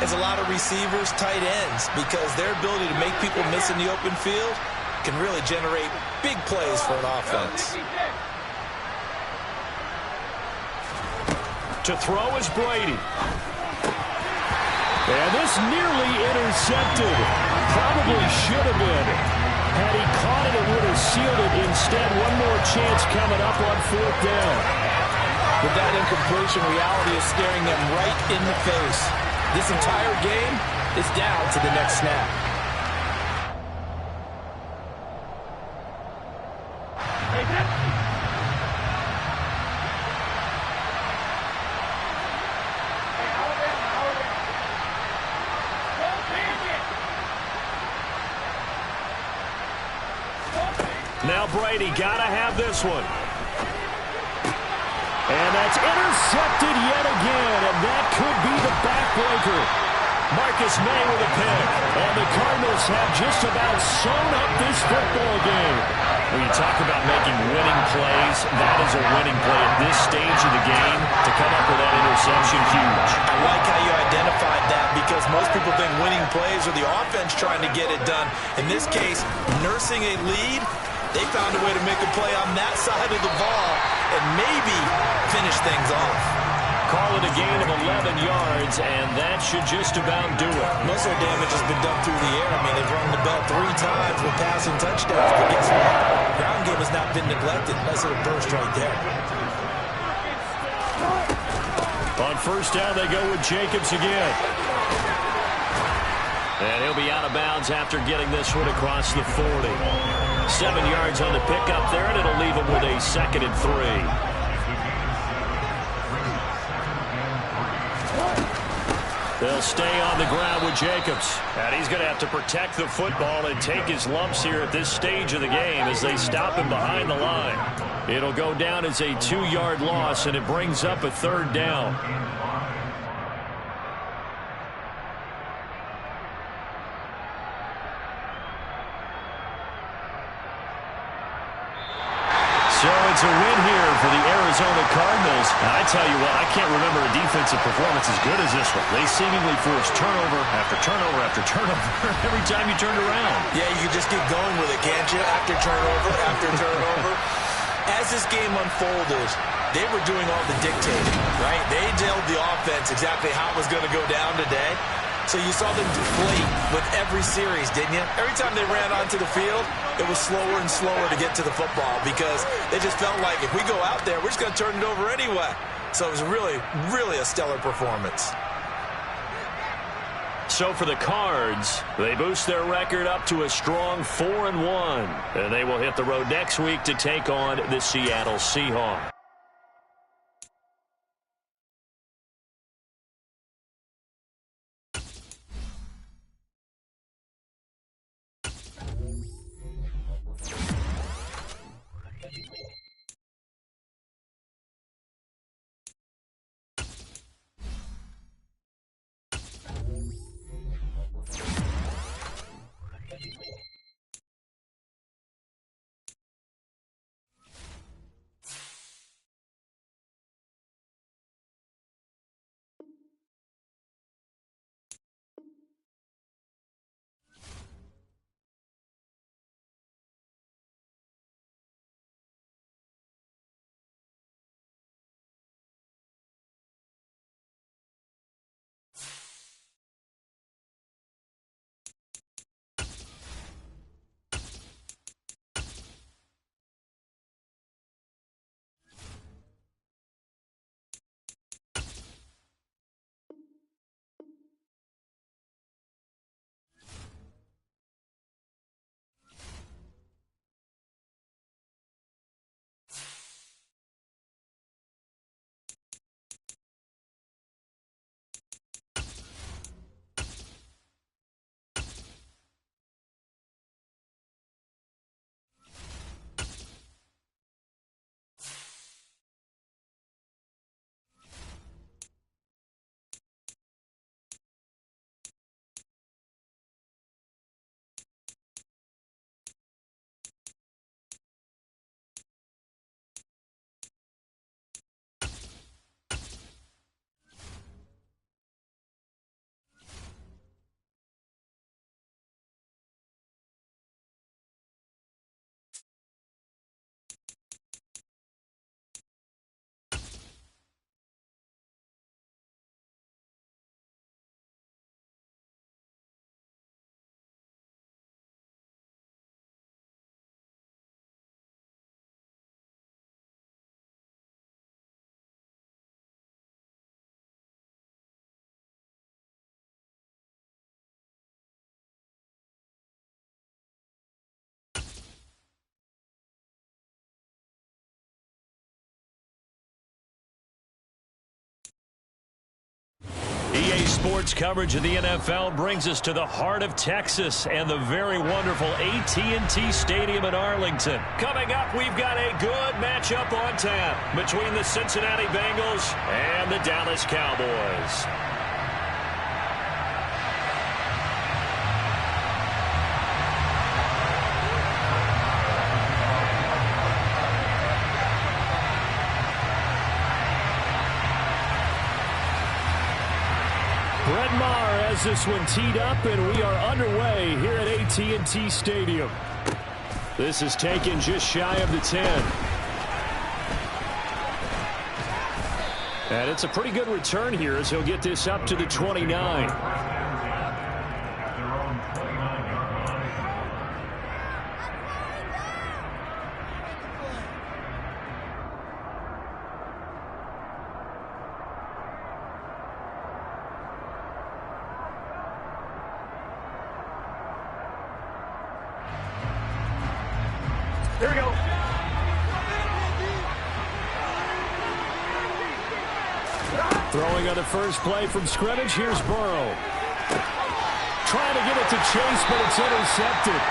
as a lot of receivers, tight ends, because their ability to make people miss in the open field can really generate big plays for an offense. To throw is Brady. And this nearly intercepted. Probably should have been. Had he caught it, it would have sealed it. Instead, one more chance coming up on fourth down. With that incompletion, reality is staring them right in the face. This entire game is down to the next snap. Now Brady got to have this one. And that's intercepted yet again, and that could be the backbreaker. Marcus May with a pick. And the Cardinals have just about sewn up this football game. When you talk about making winning plays, that is a winning play at this stage of the game. To come up with that interception, huge. I like how you identified that because most people think winning plays are the offense trying to get it done. In this case, nursing a lead, they found a way to make a play on that side of the ball and maybe finish things off. Call it a gain of 11 yards, and that should just about do it. Most of their damage has been done through the air. I mean, they've rung the bell 3 times with passing touchdowns. But guess what? Ground game has not been neglected. Nice little burst right there. On first down, they go with Jacobs again. And he'll be out of bounds after getting this one across the 40. 7 yards on the pickup there, and it'll leave him with a 2nd and 3. They'll stay on the ground with Jacobs. And he's going to have to protect the football and take his lumps here at this stage of the game as they stop him behind the line. It'll go down as a 2-yard loss, and it brings up a 3rd down. So it's a win here for the Arizona Cardinals. Now, I tell you what, I can't remember a defensive performance as good as this one. They seemingly forced turnover after turnover after turnover every time you turned around. Yeah, you can just keep going with it, can't you? After turnover, after turnover. As this game unfolded, they were doing all the dictating, right? They told the offense exactly how it was going to go down today. So you saw them deflate with every series, didn't you? Every time they ran onto the field, it was slower and slower to get to the football because they just felt like if we go out there, we're just going to turn it over anyway. So it was really, really a stellar performance. So for the Cards, they boost their record up to a strong 4-1. And they will hit the road next week to take on the Seattle Seahawks. Sports coverage of the NFL brings us to the heart of Texas and the very wonderful AT&T Stadium in Arlington. Coming up, we've got a good matchup on tap between the Cincinnati Bengals and the Dallas Cowboys. Brett Maher has this one teed up, and we are underway here at AT&T Stadium. This is taken just shy of the 10. And it's a pretty good return here as he'll get this up to the 29. Here we go. Throwing on the first play from scrimmage. Here's Burrow. Trying to get it to Chase, but it's intercepted.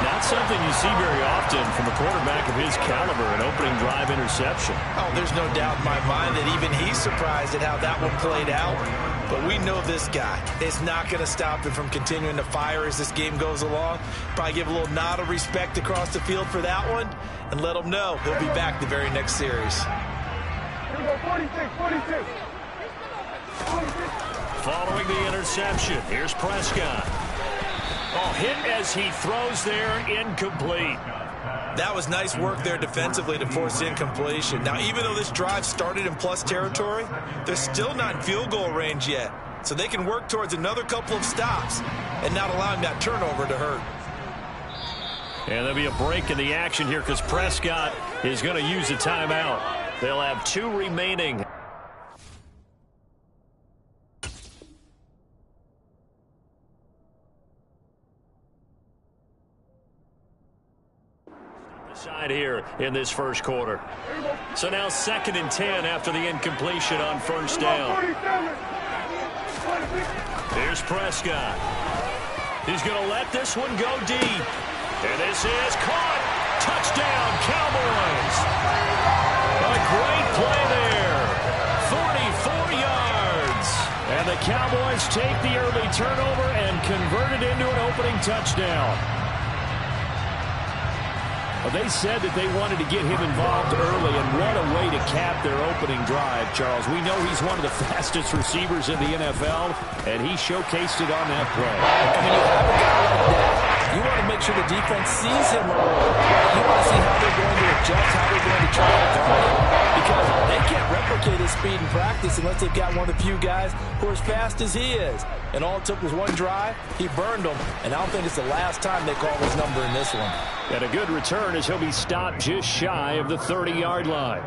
Not something you see very often from a quarterback of his caliber, an opening drive interception. Oh, there's no doubt in my mind that even he's surprised at how that one played out. But we know this guy is not going to stop him from continuing to fire as this game goes along. Probably give a little nod of respect across the field for that one and let him know he'll be back the very next series. Here we go, 46, 46. Following the interception, here's Prescott. Oh, hit as he throws there, incomplete. That was nice work there defensively to force incompletion. Now, even though this drive started in plus territory, they're still not in field goal range yet. So they can work towards another couple of stops and not allowing that turnover to hurt. And there'll be a break in the action here because Prescott is going to use a timeout. They'll have 2 remaining. Side here in this first quarter. So now 2nd and 10 after the incompletion on first down. Here's Prescott. He's going to let this one go deep. And this is caught. Touchdown, Cowboys. A great play there. 44 yards. And the Cowboys take the early turnover and convert it into an opening touchdown. Well, they said that they wanted to get him involved early, and what a way to cap their opening drive, Charles. We know he's one of the fastest receivers in the NFL, and he showcased it on that play. I mean, you have a guy like that. You want to make sure the defense sees him early. You want to see how they're going to adjust, how they're going to try to guard him, because they can't replicate his speed in practice unless they've got one of the few guys who are as fast as he is. And all it took was one drive. He burned them, and I don't think it's the last time they call his number in this one. And a good return as he'll be stopped just shy of the 30-yard line.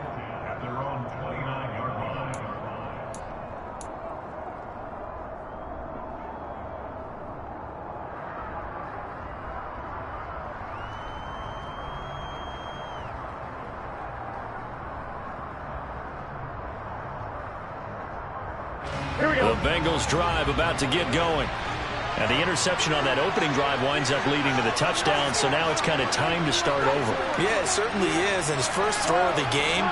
Here we go. The Bengals drive about to get going. And the interception on that opening drive winds up leading to the touchdown, so now it's kind of time to start over. Yeah, it certainly is, and his first throw of the game.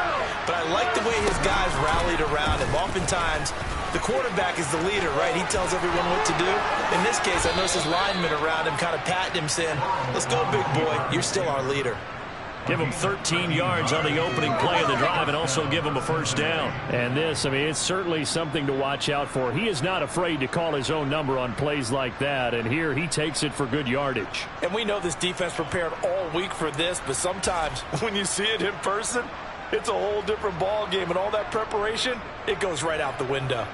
But I like the way his guys rallied around him. Oftentimes, the quarterback is the leader, right? He tells everyone what to do. In this case, I noticed his linemen around him kind of patting him, saying, let's go, big boy. You're still our leader. Give him 13 yards on the opening play of the drive and also give him a first down. And this, I mean, it's certainly something to watch out for. He is not afraid to call his own number on plays like that, and here he takes it for good yardage. And we know this defense prepared all week for this, but sometimes when you see it in person, it's a whole different ball game, and all that preparation, it goes right out the window.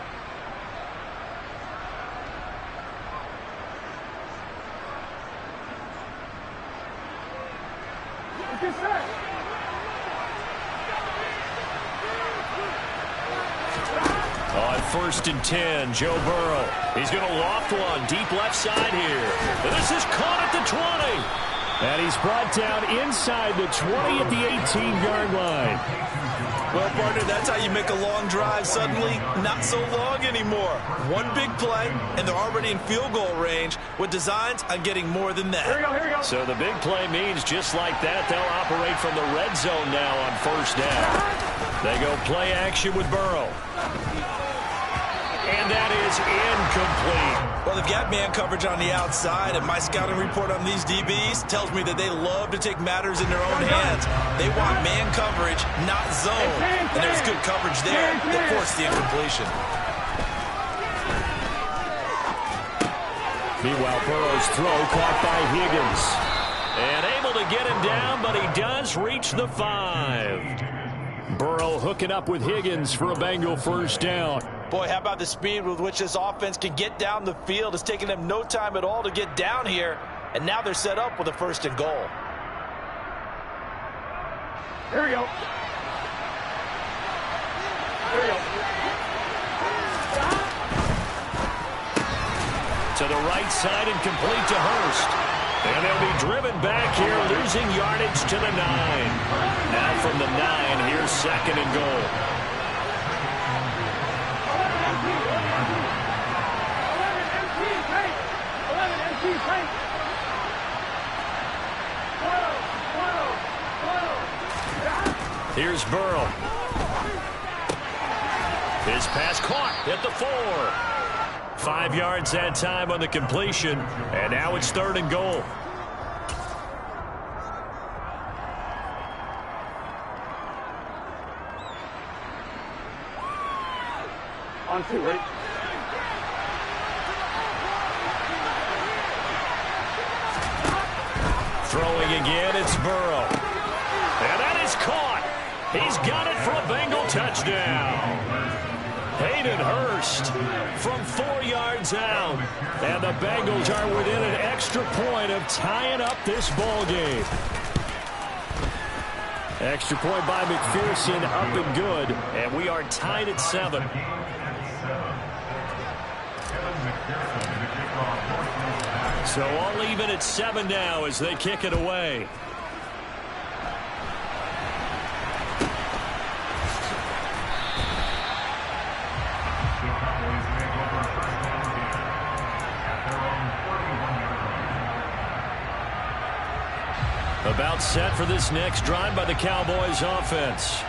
On 1st and 10, Joe Burrow. He's going to loft one deep left side here. And this is caught at the 20. And he's brought down inside the 20 at the 18-yard line. Well, partner, that's how you make a long drive suddenly not so long anymore. One big play, and they're already in field goal range with designs on getting more than that. Here we go, here we go. So the big play means just like that, they'll operate from the red zone now on first down. They go play action with Burrow. And that is incomplete. Well, they've got man coverage on the outside, and my scouting report on these DBs tells me that they love to take matters in their own hands. They want man coverage, not zone. And there's good coverage there that forced the incompletion. Meanwhile, Burrow's throw caught by Higgins. And able to get him down, but he does reach the 5. Burrow hooking up with Higgins for a Bengal first down. Boy, how about the speed with which this offense can get down the field? It's taking them no time at all to get down here. And now they're set up with a 1st and goal. Here we go. Here we go. To the right side and complete to Hurst. And they'll be driven back here, losing yardage to the 9. Now from the 9, here's 2nd and goal. 11 MT tank. Here's Burrow. His pass caught at the 4. 5 yards that time on the completion, and now it's 3rd and goal. On 2, ready? Throwing again, it's Burrow. And that is caught. He's got it for a Bengal touchdown. Hayden Hurst from 4 yards out. And the Bengals are within an extra point of tying up this ball game. Extra point by McPherson, up and good. And we are tied at 7. So all even at 7 now as they kick it away. About set for this next drive by the Cowboys offense.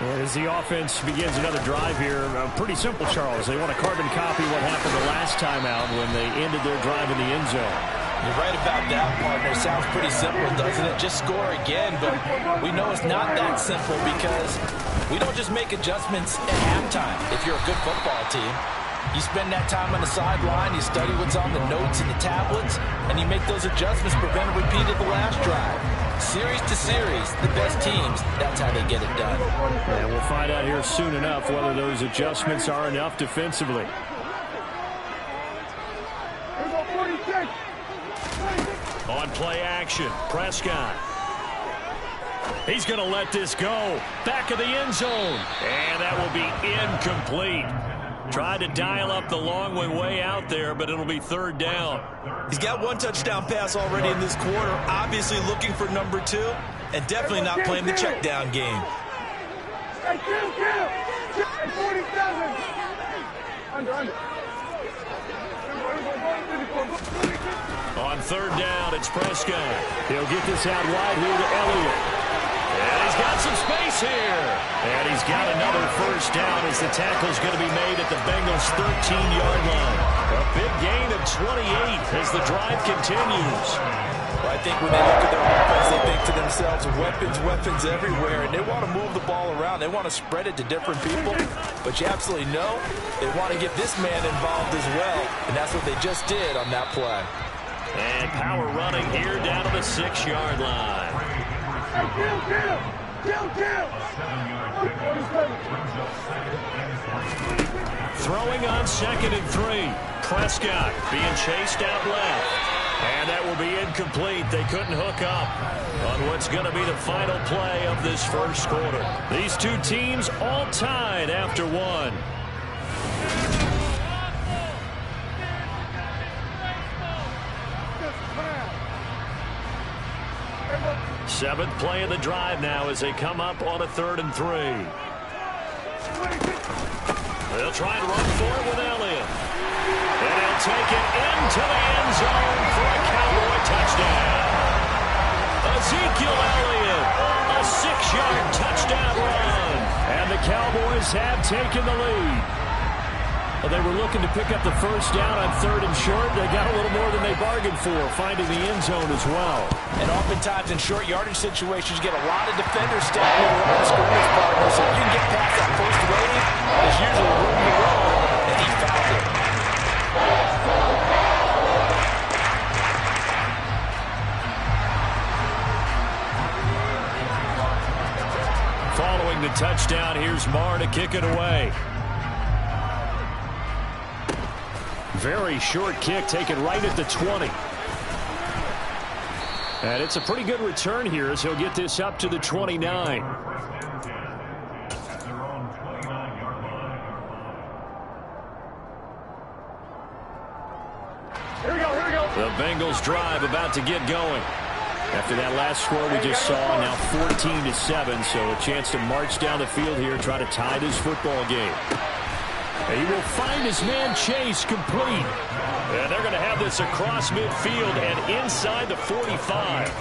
And as the offense begins another drive here, pretty simple, Charles. They want to carbon copy what happened the last time out when they ended their drive in the end zone. You're right about that, partner. Sounds pretty simple, doesn't it? Just score again, but we know it's not that simple because we don't just make adjustments at halftime if you're a good football team. You spend that time on the sideline, you study what's on the notes and the tablets, and you make those adjustments, prevent a repeat of the last drive. Series to series, the best teams, that's how they get it done. And we'll find out here soon enough whether those adjustments are enough defensively. On play action, Prescott. He's going to let this go. Back of the end zone. And that will be incomplete. Tried to dial up the long way out there, but it'll be 3rd down. He's got 1 touchdown pass already in this quarter, obviously looking for number 2, and definitely not playing the check down game. Hey, kill! 47! Under. On 3rd down, it's Prescott. He'll get this out wide here to Elliott. And he's got some space here. And he's got another 1st down as the tackle's going to be made at the Bengals' 13-yard line. A big gain of 28 as the drive continues. Well, I think when they look at their offense, they think to themselves, weapons everywhere, and they want to move the ball around. They want to spread it to different people, but you absolutely know they want to get this man involved as well, and that's what they just did on that play. And power running here down to the 6-yard line. Throwing on 2nd and 3. Prescott being chased out left. And that will be incomplete. They couldn't hook up on what's going to be the final play of this 1st quarter. These two teams all tied after 1. Seventh play of the drive now as they come up on a 3rd and 3. They'll try and run for it with Elliott. And he'll take it into the end zone for a Cowboy touchdown. Ezekiel Elliott, a 6-yard touchdown run. And the Cowboys have taken the lead. Well, they were looking to pick up the first down on 3rd and short. They got a little more than they bargained for, finding the end zone as well. And oftentimes in short yardage situations, you get a lot of defenders standing around the scrimmage partner. So if you can get past that first wave, there's usually room to roll, and he found it. Following the touchdown, here's Marr to kick it away. Very short kick taken right at the 20. And it's a pretty good return here as he'll get this up to the 29. Here we go. The Bengals drive about to get going. After that last score we just saw, now 14-7, so a chance to march down the field here, try to tie this football game. He will find his man Chase complete. And they're going to have this across midfield and inside the 45.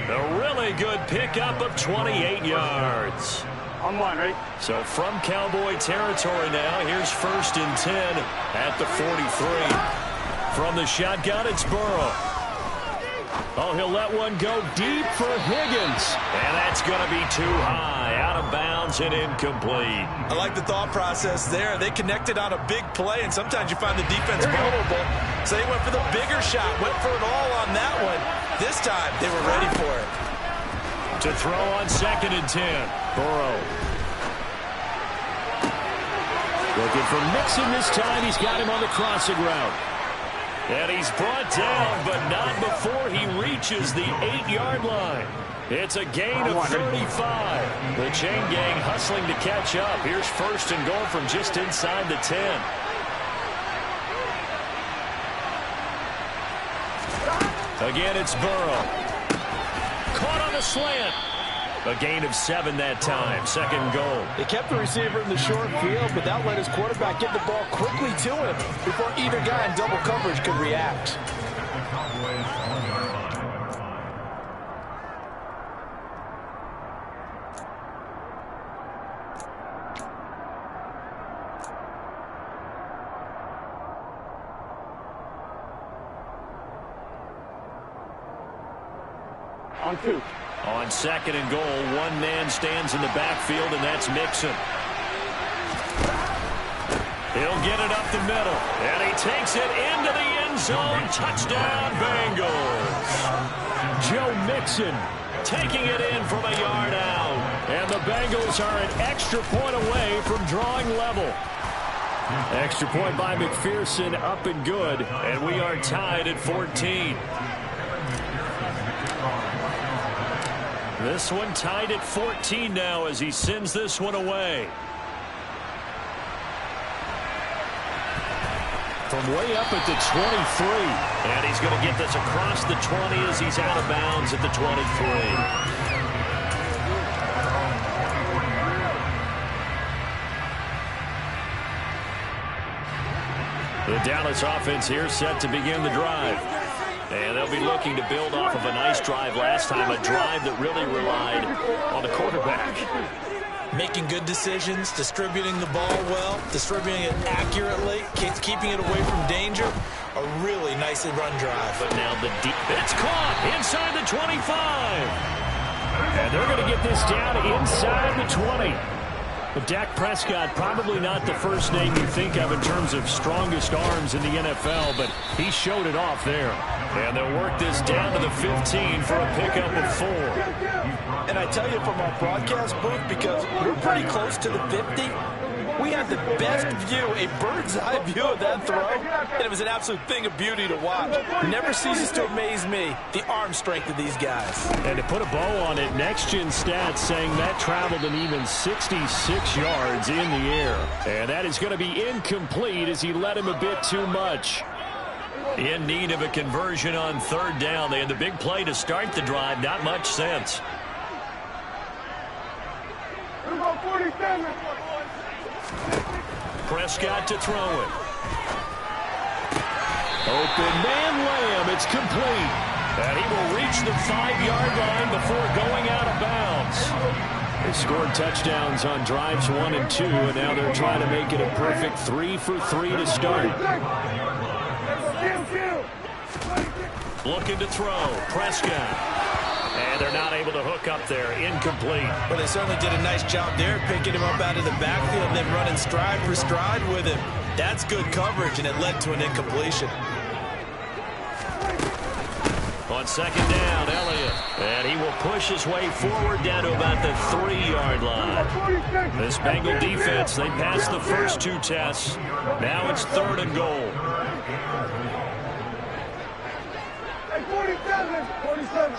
A really good pickup of 28 yards. On one, right? So from Cowboy territory now, here's 1st and 10 at the 43. From the shotgun, it's Burrow. Oh, he'll let one go deep for Higgins. And that's going to be too high, out of bounds and incomplete. I like the thought process there. They connected on a big play, and sometimes you find the defense vulnerable. So they went for the bigger shot, went for it all on that one. This time, they were ready for it. To throw on 2nd and 10, Burrow. Looking for Mixon this time. He's got him on the crossing route. And he's brought down, but not before he reaches the 8-yard line. It's a gain of 35. The chain gang hustling to catch up. Here's 1st and goal from just inside the 10. Again, it's Burrow. Caught on the slant. A gain of 7 that time. 2nd goal. They kept the receiver in the short field, but that let his quarterback get the ball quickly to him before either guy in double coverage could react. On 2. On 2nd and goal, one man stands in the backfield, and that's Mixon. He'll get it up the middle, and he takes it into the end zone. Touchdown, Bengals. Joe Mixon taking it in from a yard out. And the Bengals are an extra point away from drawing level. Extra point by McPherson, up and good, and we are tied at 14. This one tied at 14 now as he sends this one away. From way up at the 23. And he's going to get this across the 20 as he's out of bounds at the 23. The Dallas offense here set to begin the drive. And they'll be looking to build off of a nice drive last time, a drive that really relied on the quarterback. Making good decisions, distributing the ball well, distributing it accurately, keeping it away from danger. A really nicely run drive. But now the deep, it's caught inside the 25. And they're going to get this down inside the 20. But Dak Prescott, probably not the first name you think of in terms of strongest arms in the NFL, but he showed it off there. And they'll work this down to the 15 for a pickup of 4. And I tell you from our broadcast booth, because we're pretty close to the 50, we had the best view, a bird's eye view of that throw, and it was an absolute thing of beauty to watch. Never ceases to amaze me, the arm strength of these guys. And to put a bow on it, Next Gen Stats saying that traveled an even 66 yards in the air. And that is going to be incomplete as he led him a bit too much. In need of a conversion on third down. They had the big play to start the drive. Not much sense. Prescott to throw it. Open man Lamb. It's complete. And he will reach the 5-yard line before going out of bounds. They scored touchdowns on drives 1 and 2, and now they're trying to make it a perfect 3 for 3 to start. Looking to throw. Prescott. And they're not able to hook up there. Incomplete. But they certainly did a nice job there, picking him up out of the backfield and then running stride for stride with him. That's good coverage, and it led to an incompletion. On second down, Elliott. And he will push his way forward down to about the 3-yard line. This Bengal defense, they passed the first 2 tests. Now it's 3rd and goal. 47.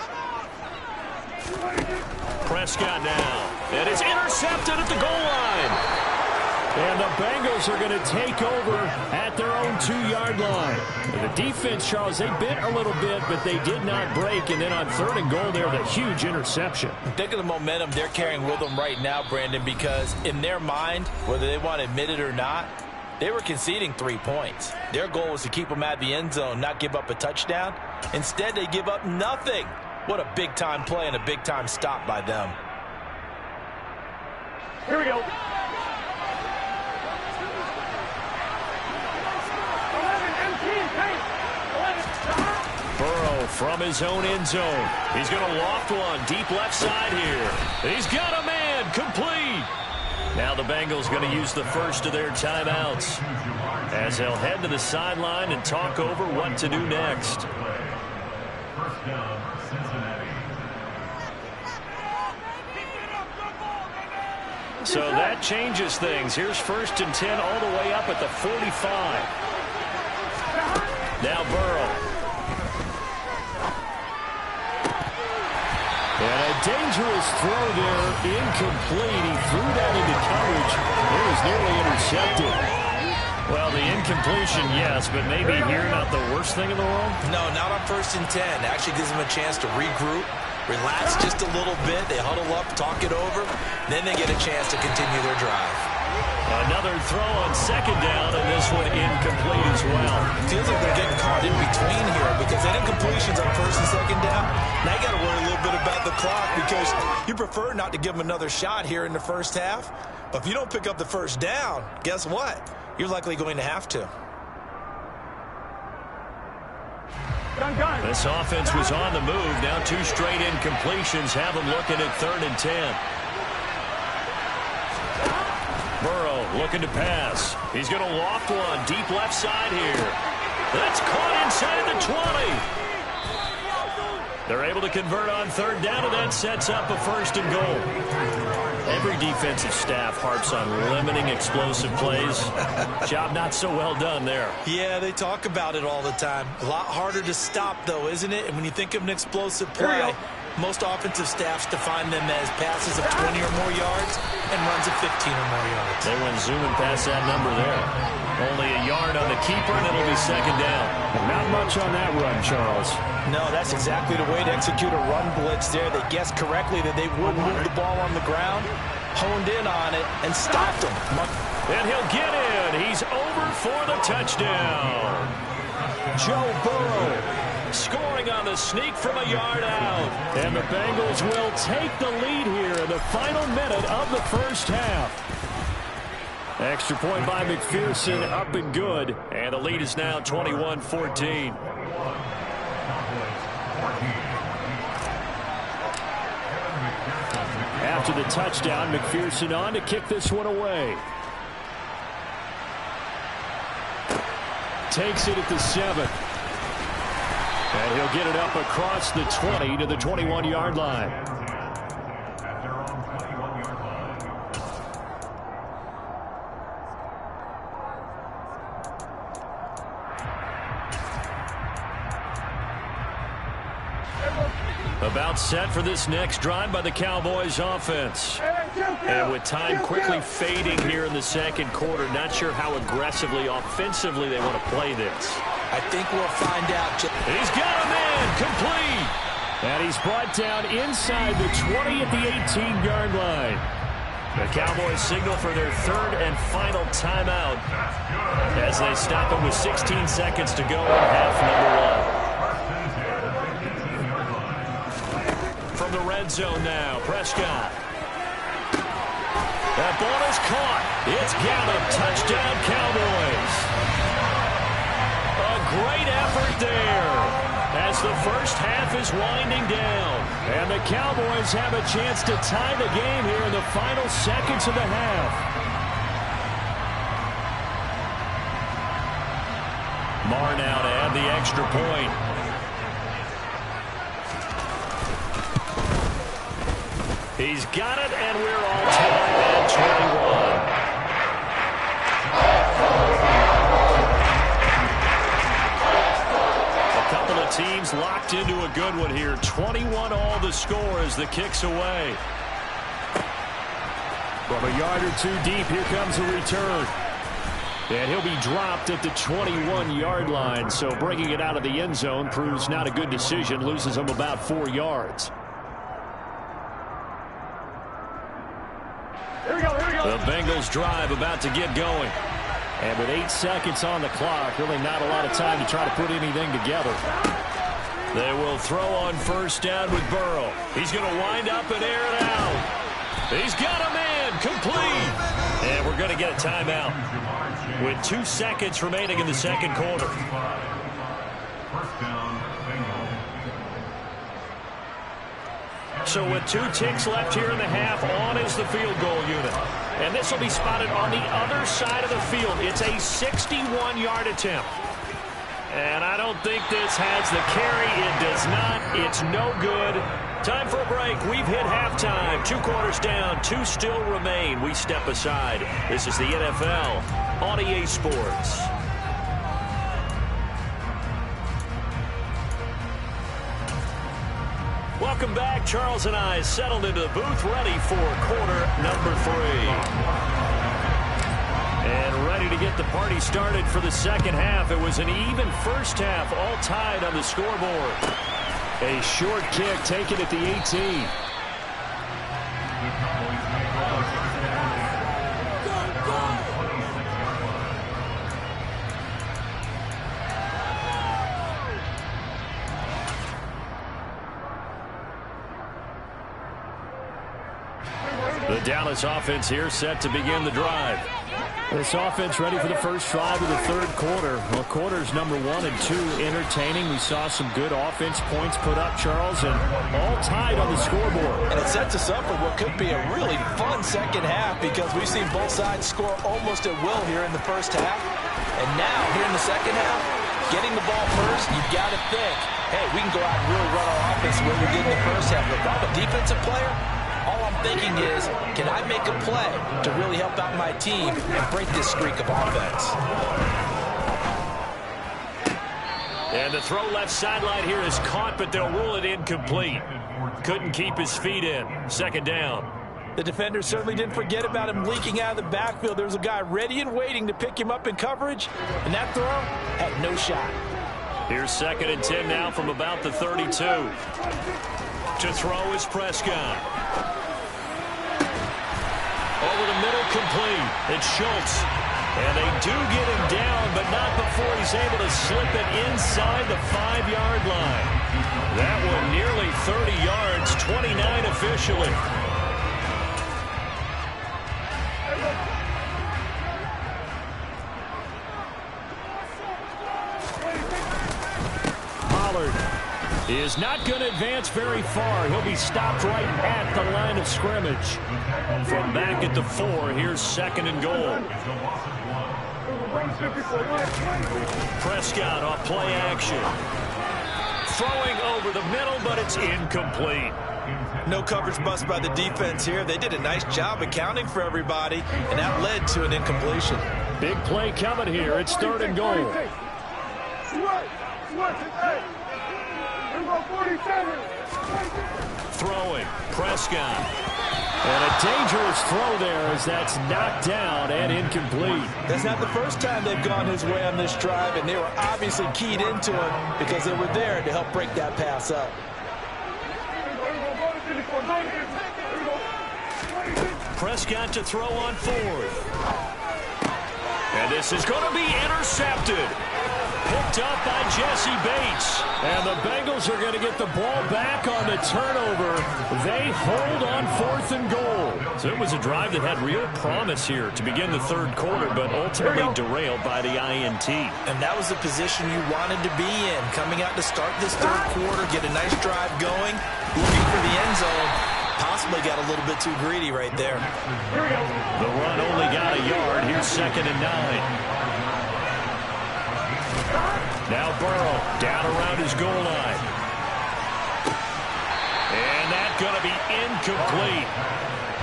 Prescott now. And it's intercepted at the goal line. And the Bengals are going to take over at their own 2-yard line. And the defense, Charles, they bit a little bit, but they did not break. And then on 3rd and goal there, the huge interception. Think of the momentum they're carrying with them right now, Brandon, because in their mind, whether they want to admit it or not, they were conceding 3 points. Their goal was to keep them at the end zone, not give up a touchdown. Instead, they give up nothing. What a big-time play and a big-time stop by them. Here we go. Burrow from his own end zone. He's going to loft one deep left side here. He's got a man. Complete. Now the Bengals going to use the first of their timeouts as they'll head to the sideline and talk over what to do next. So that changes things. Here's 1st and 10 all the way up at the 45. Now Burrow. And a dangerous throw there, incomplete. He threw that into coverage. It was nearly intercepted. Well, the incompletion, yes, but maybe here not the worst thing in the world? No, not on 1st and 10. Actually gives them a chance to regroup, relax just a little bit. They huddle up, talk it over. Then they get a chance to continue their drive. Another throw on 2nd down, and this one incomplete as well. Feels like they're getting caught in between here because that incompletion's on 1st and 2nd down. Now you got to worry a little bit about the clock because you prefer not to give them another shot here in the first half. But if you don't pick up the 1st down, guess what? You're likely going to have to. This offense was on the move. Now 2 straight incompletions have them looking at 3rd and 10. Burrow looking to pass. He's going to loft one deep left side here. That's caught inside the 20. They're able to convert on 3rd down, and that sets up a 1st and goal. Every defensive staff harps on limiting explosive plays. Job not so well done there. Yeah, they talk about it all the time. A lot harder to stop, though, isn't it? And when you think of an explosive play, most offensive staffs define them as passes of 20 or more yards and runs of 15 or more yards. They went zooming past that number there. Only a yard on the keeper, and it'll be 2nd down. Not much on that run, Charles. No, that's exactly the way to execute a run blitz there. They guessed correctly that they would move the ball on the ground, honed in on it, and stopped them. And he'll get in. He's over for the touchdown. Joe Burrow scoring on the sneak from a yard out. And the Bengals will take the lead here in the final minute of the first half. Extra point by McPherson, up and good. And the lead is now 21-14. After the touchdown, McPherson on to kick this one away. Takes it at the 7. And he'll get it up across the 20 to the 21-yard line. About set for this next drive by the Cowboys offense. And with time quickly fading here in the second quarter, not sure how aggressively, offensively they want to play this. I think we'll find out. He's got him in, complete. And he's brought down inside the 20 at the 18-yard line. The Cowboys signal for their third and final timeout as they stop it with 16 seconds to go in half number one. From the red zone now, Prescott. That ball is caught. It's Gallup. Touchdown, Cowboys. A great effort there as the first half is winding down. And the Cowboys have a chance to tie the game here in the final seconds of the half. Marr now to add the extra point. He's got it, and we're all tied at 21. A couple of teams locked into a good one here. 21 all the score as the kick's away. From a yard or two deep, here comes a return. And he'll be dropped at the 21-yard line, so bringing it out of the end zone proves not a good decision, loses him about 4 yards. The Bengals drive about to get going. And with 8 seconds on the clock, really not a lot of time to try to put anything together. They will throw on first down with Burrow. He's going to wind up and air it out. He's got a man complete. And we're going to get a timeout with 2 seconds remaining in the second quarter. So with 2 ticks left here in the half, on is the field goal unit. And this will be spotted on the other side of the field. It's a 61-yard attempt. And I don't think this has the carry. It does not. It's no good. Time for a break. We've hit halftime. 2 quarters down. 2 still remain. We step aside. This is the NFL on EA Sports. Welcome back. Charles and I settled into the booth, ready for quarter number 3. And ready to get the party started for the second half. It was an even first half, all tied on the scoreboard. A short kick taken at the 18. The Dallas offense here set to begin the drive. This offense ready for the first drive of the third quarter. Well, quarters number 1 and 2 entertaining. We saw some good offense points put up, Charles, and all tied on the scoreboard. And it sets us up for what could be a really fun second half because we've seen both sides score almost at will here in the first half. And now, here in the second half, getting the ball first, you've got to think, hey, we can go out and really run our offense the way we did in the first half. But if I'm a defensive player, all I'm thinking is, can I make a play to really help out my team and break this streak of offense? And the throw left sideline here is caught, but they'll rule it incomplete. Couldn't keep his feet in. Second down. The defender certainly didn't forget about him leaking out of the backfield. There was a guy ready and waiting to pick him up in coverage, and that throw had no shot. Here's 2nd and 10 now from about the 32. To throw is Prescott. Over the middle, complete. It's Schultz. And they do get him down, but not before he's able to slip it inside the 5-yard line. That one nearly 30 yards, 29 officially. Pollard is not going to advance very far. He'll be stopped right at the line of scrimmage. From back at the 4, here's 2nd and goal. Prescott off play action. Throwing over the middle, but it's incomplete. No coverage bust by the defense here. They did a nice job accounting for everybody, and that led to an incompletion. Big play coming here. It's 3rd and goal. Throwing, Prescott. And a dangerous throw there as that's knocked down and incomplete. That's not the first time they've gone his way on this drive, and they were obviously keyed into it because they were there to help break that pass up. Prescott to throw on fourth. And this is going to be intercepted. Picked up by Jesse Bates. And the Bengals are going to get the ball back on the turnover. They hold on 4th and goal. So it was a drive that had real promise here to begin the third quarter, but ultimately derailed by the INT. And that was the position you wanted to be in. Coming out to start this third quarter, get a nice drive going, looking for the end zone. Possibly got a little bit too greedy right there. The run only got a yard. Here's 2nd and 9. Now Burrow down around his goal line. And that's going to be incomplete.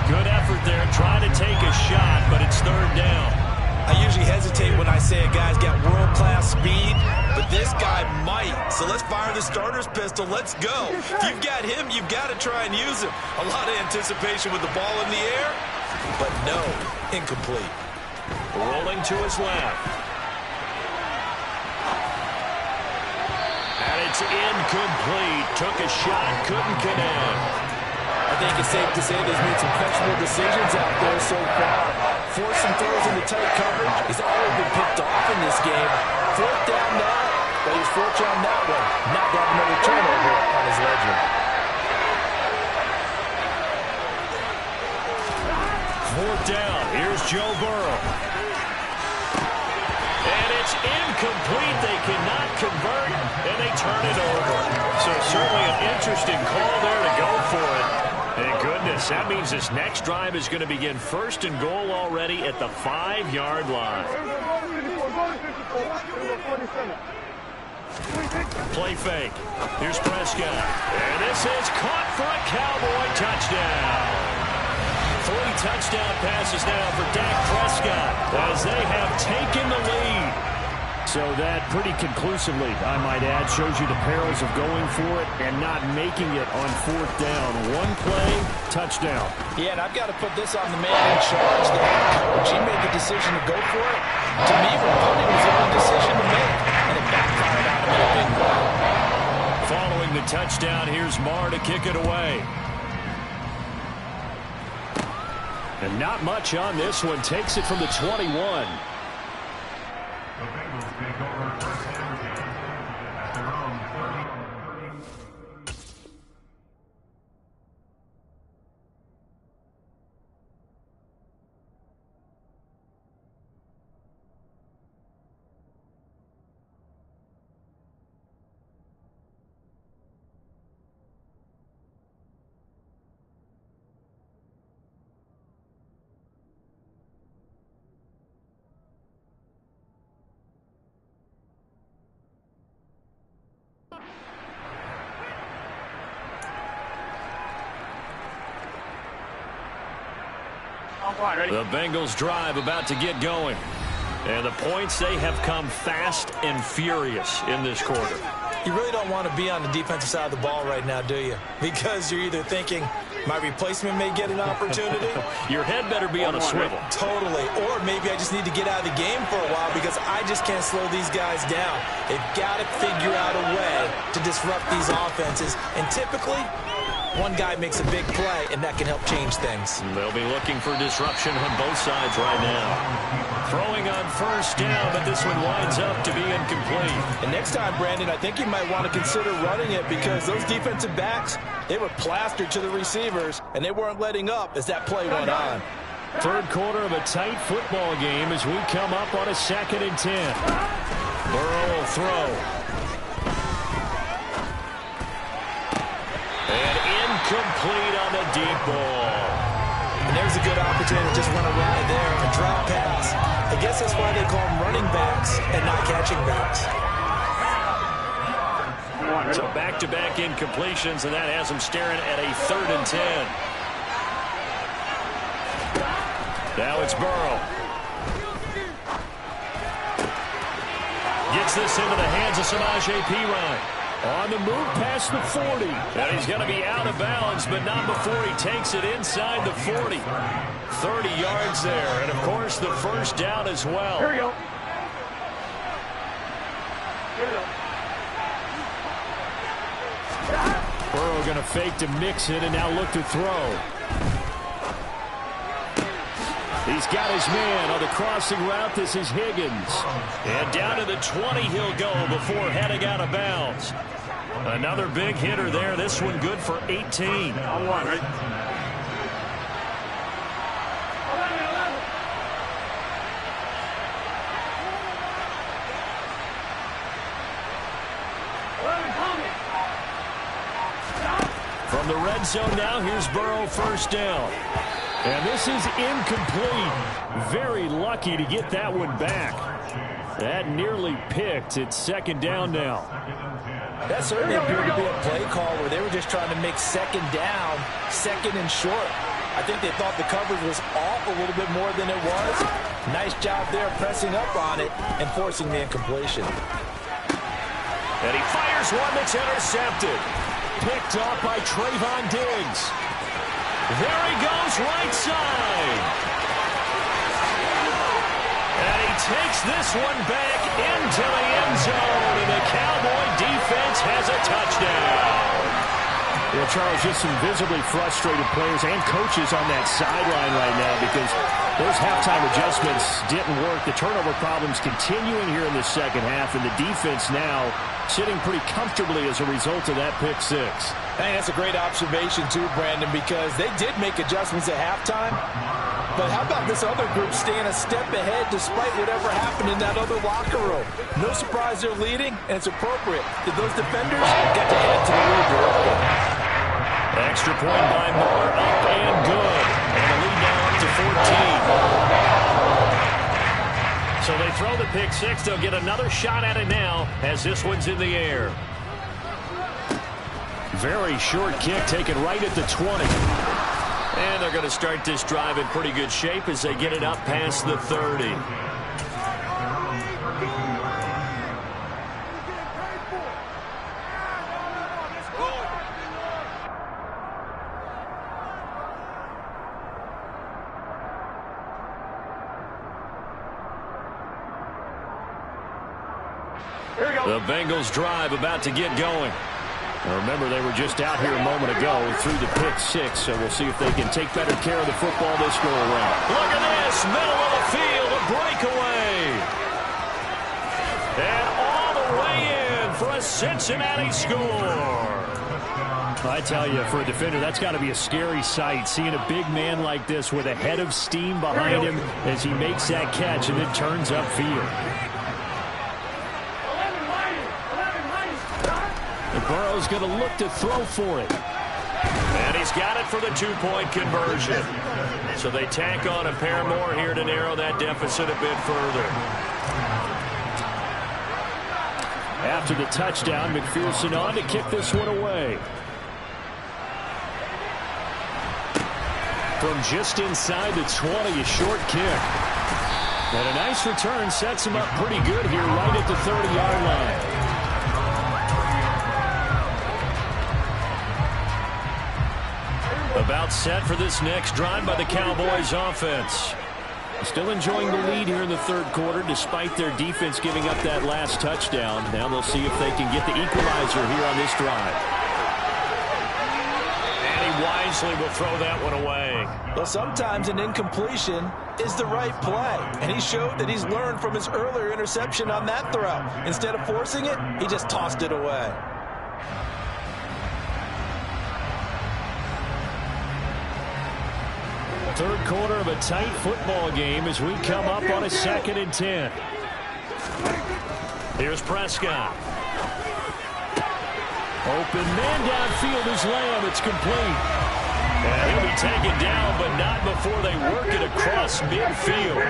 Good effort there, trying to take a shot, but it's 3rd down. I usually hesitate when I say a guy's got world-class speed, but this guy might. So let's fire the starter's pistol. Let's go. If you've got him, you've got to try and use him. A lot of anticipation with the ball in the air, but no, incomplete. Rolling to his left. And it's incomplete. Took a shot, couldn't connect. I think it's safe to say he's made some questionable decisions out there so far. Forced some throws into tight coverage. He's already been picked off in this game. 4th down now, but he's fortunate on that one. Not got another turnover on his ledger. 4th down. Here's Joe Burrow. And it's incomplete. They cannot convert, and they turn it over. So certainly an interesting call there to go for it. Thank goodness. That means this next drive is going to begin 1st and goal already at the 5-yard line. Play fake. Here's Prescott. And this is caught for a Cowboy touchdown. 3 touchdown passes now for Dak Prescott as they have taken the lead. So that pretty conclusively, I might add, shows you the perils of going for it and not making it on 4th down. One play, touchdown. Yeah, and I've got to put this on the man in charge, the head coach. He made the decision to go for it. To me, punting was the only decision to make, and it backfired on him in a big way. Following the touchdown, here's Marr to kick it away. And not much on this one. Takes it from the 21. The Bengals drive about to get going. And the points, they have come fast and furious in this quarter. You really don't want to be on the defensive side of the ball right now, do you? Because you're either thinking, my replacement may get an opportunity. Your head better be on a swivel. Totally. Or maybe I just need to get out of the game for a while because I just can't slow these guys down. They've got to figure out a way to disrupt these offenses. And typically, one guy makes a big play, and that can help change things. They'll be looking for disruption on both sides right now. Throwing on 1st down, but this one winds up to be incomplete. And next time, Brandon, I think you might want to consider running it because those defensive backs, they were plastered to the receivers, and they weren't letting up as that play went on. Third quarter of a tight football game as we come up on a 2nd and 10. Burrow will throw. And incomplete on the deep ball. And there's a good opportunity to just run a ride there. A drop pass. I guess that's why they call them running backs and not catching backs. So back-to-back incompletions, and that has them staring at a 3rd and 10. Now it's Burrow. Gets this into the hands of Samaje Perine. On the move past the 40. And he's going to be out of bounds, but not before he takes it inside the 40. 30 yards there, and of course the first down as well. Here we go. Here we go. Burrow going to fake to mix it and now look to throw. He's got his man on the crossing route. This is Higgins. And down to the 20 he'll go before heading out of bounds. Another big hitter there. This one good for 18. On one, right? 11 coming. From the red zone now, here's Burrow, first down. And this is incomplete. Very lucky to get that one back. That nearly picked. It's second down now. That certainly appeared to be a play call where they were just trying to make second down, second and short. I think they thought the coverage was off a little bit more than it was. Nice job there pressing up on it and forcing the incompletion. And he fires one that's intercepted. Picked off by Trayvon Diggs. There he goes, right side. And he takes this one back into the end zone, and the Cowboy defense has a touchdown. Well, Charles, just some visibly frustrated players and coaches on that sideline right now because those halftime adjustments didn't work. The turnover problems continuing here in the second half, and the defense now sitting pretty comfortably as a result of that pick six. I think that's a great observation, too, Brandon, because they did make adjustments at halftime. But how about this other group staying a step ahead despite whatever happened in that other locker room? No surprise they're leading, and it's appropriate that those defenders get to add to the lead directly. Extra point by Moore, up and good. And the lead now up to 14. So they throw the pick six. They'll get another shot at it now as this one's in the air. Very short kick taken right at the 20. And they're going to start this drive in pretty good shape as they get it up past the 30. The Bengals drive about to get going. Now remember, they were just out here a moment ago through the pick six, so we'll see if they can take better care of the football this go around. Look at this, middle of the field, a breakaway. And all the way in for a Cincinnati score. I tell you, for a defender, that's got to be a scary sight, seeing a big man like this with a head of steam behind him as he makes that catch and then turns upfield. Burrow's going to look to throw for it. And he's got it for the two-point conversion. So they tack on a pair more here to narrow that deficit a bit further. After the touchdown, McPherson on to kick this one away. From just inside the 20, a short kick. And a nice return sets him up pretty good here right at the 30-yard line. About set for this next drive by the Cowboys offense. Still enjoying the lead here in the third quarter despite their defense giving up that last touchdown. Now they'll see if they can get the equalizer here on this drive. And he wisely will throw that one away. Well, sometimes an incompletion is the right play. And he showed that he's learned from his earlier interception on that throw. Instead of forcing it, he just tossed it away. Third quarter of a tight football game as we come up on a 2nd and 10. Here's Prescott. Open man downfield is Lamb. It's complete. And he'll be taken down, but not before they work it across midfield.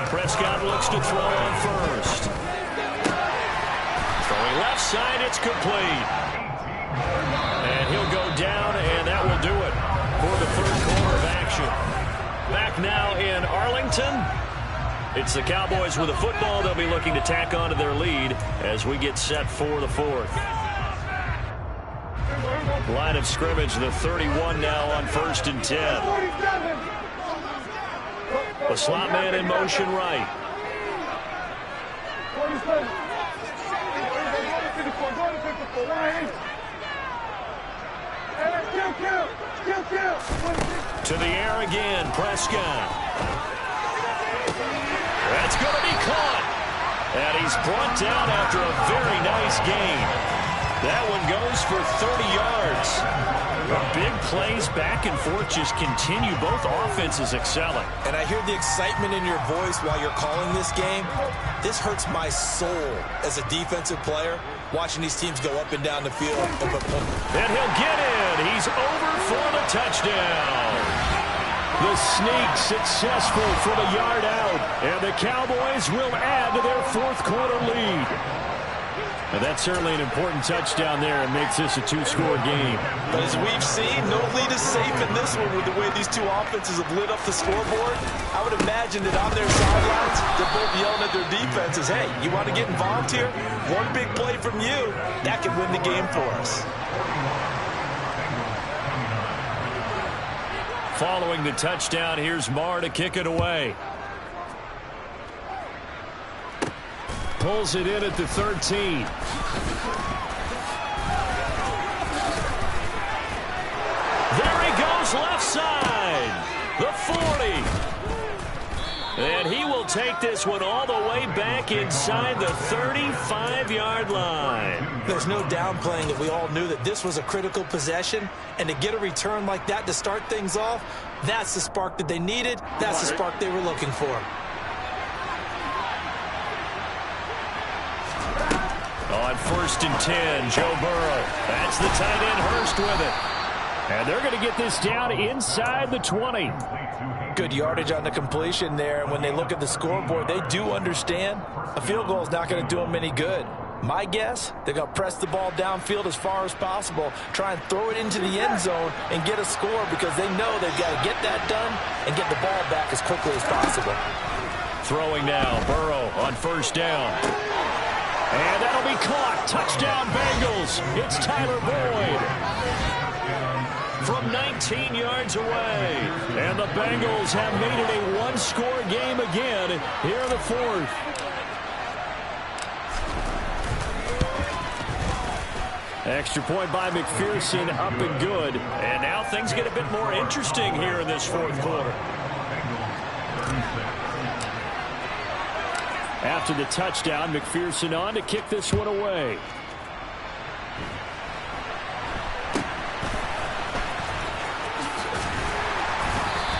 Prescott looks to throw on first. Throwing left side, it's complete. And he'll go down, and that will do it for the third quarter of action. Back now in Arlington. It's the Cowboys with the football. They'll be looking to tack on to their lead as we get set for the fourth. Line of scrimmage, the 31 now on 1st and 10. The slot man in motion right. To the air again, Prescott. That's going to be caught. And he's brought down after a very nice gain. That one goes for 30 yards. Big plays back and forth just continue. Both offenses excelling. And I hear the excitement in your voice while you're calling this game. This hurts my soul as a defensive player, watching these teams go up and down the field. And he'll get in. He's over for the touchdown. The sneak successful from a yard out. And the Cowboys will add to their fourth quarter lead. And that's certainly an important touchdown there and makes this a two-score game. But as we've seen, no lead is safe in this one with the way these two offenses have lit up the scoreboard. I would imagine that on their sidelines, they're both yelling at their defenses, hey, you want to get involved here? One big play from you, that could win the game for us. Following the touchdown, here's Marr to kick it away. Pulls it in at the 13. There he goes, left side. The 40. And he will take this one all the way back inside the 35-yard line. There's no downplaying that we all knew that this was a critical possession. And to get a return like that to start things off, that's the spark that they needed. That's the spark they were looking for. On 1st and 10, Joe Burrow. That's the tight end, Hurst, with it. And they're going to get this down inside the 20. Good yardage on the completion there. And when they look at the scoreboard, they do understand a field goal is not going to do them any good. My guess, they're going to press the ball downfield as far as possible, try and throw it into the end zone and get a score because they know they've got to get that done and get the ball back as quickly as possible. Throwing now, Burrow on 1st down. And that'll be caught. Touchdown, Bengals. It's Tyler Boyd from 19 yards away. And the Bengals have made it a one-score game again here in the fourth. Extra point by McPherson, up and good. And now things get a bit more interesting here in this fourth quarter. After the touchdown, McPherson on to kick this one away.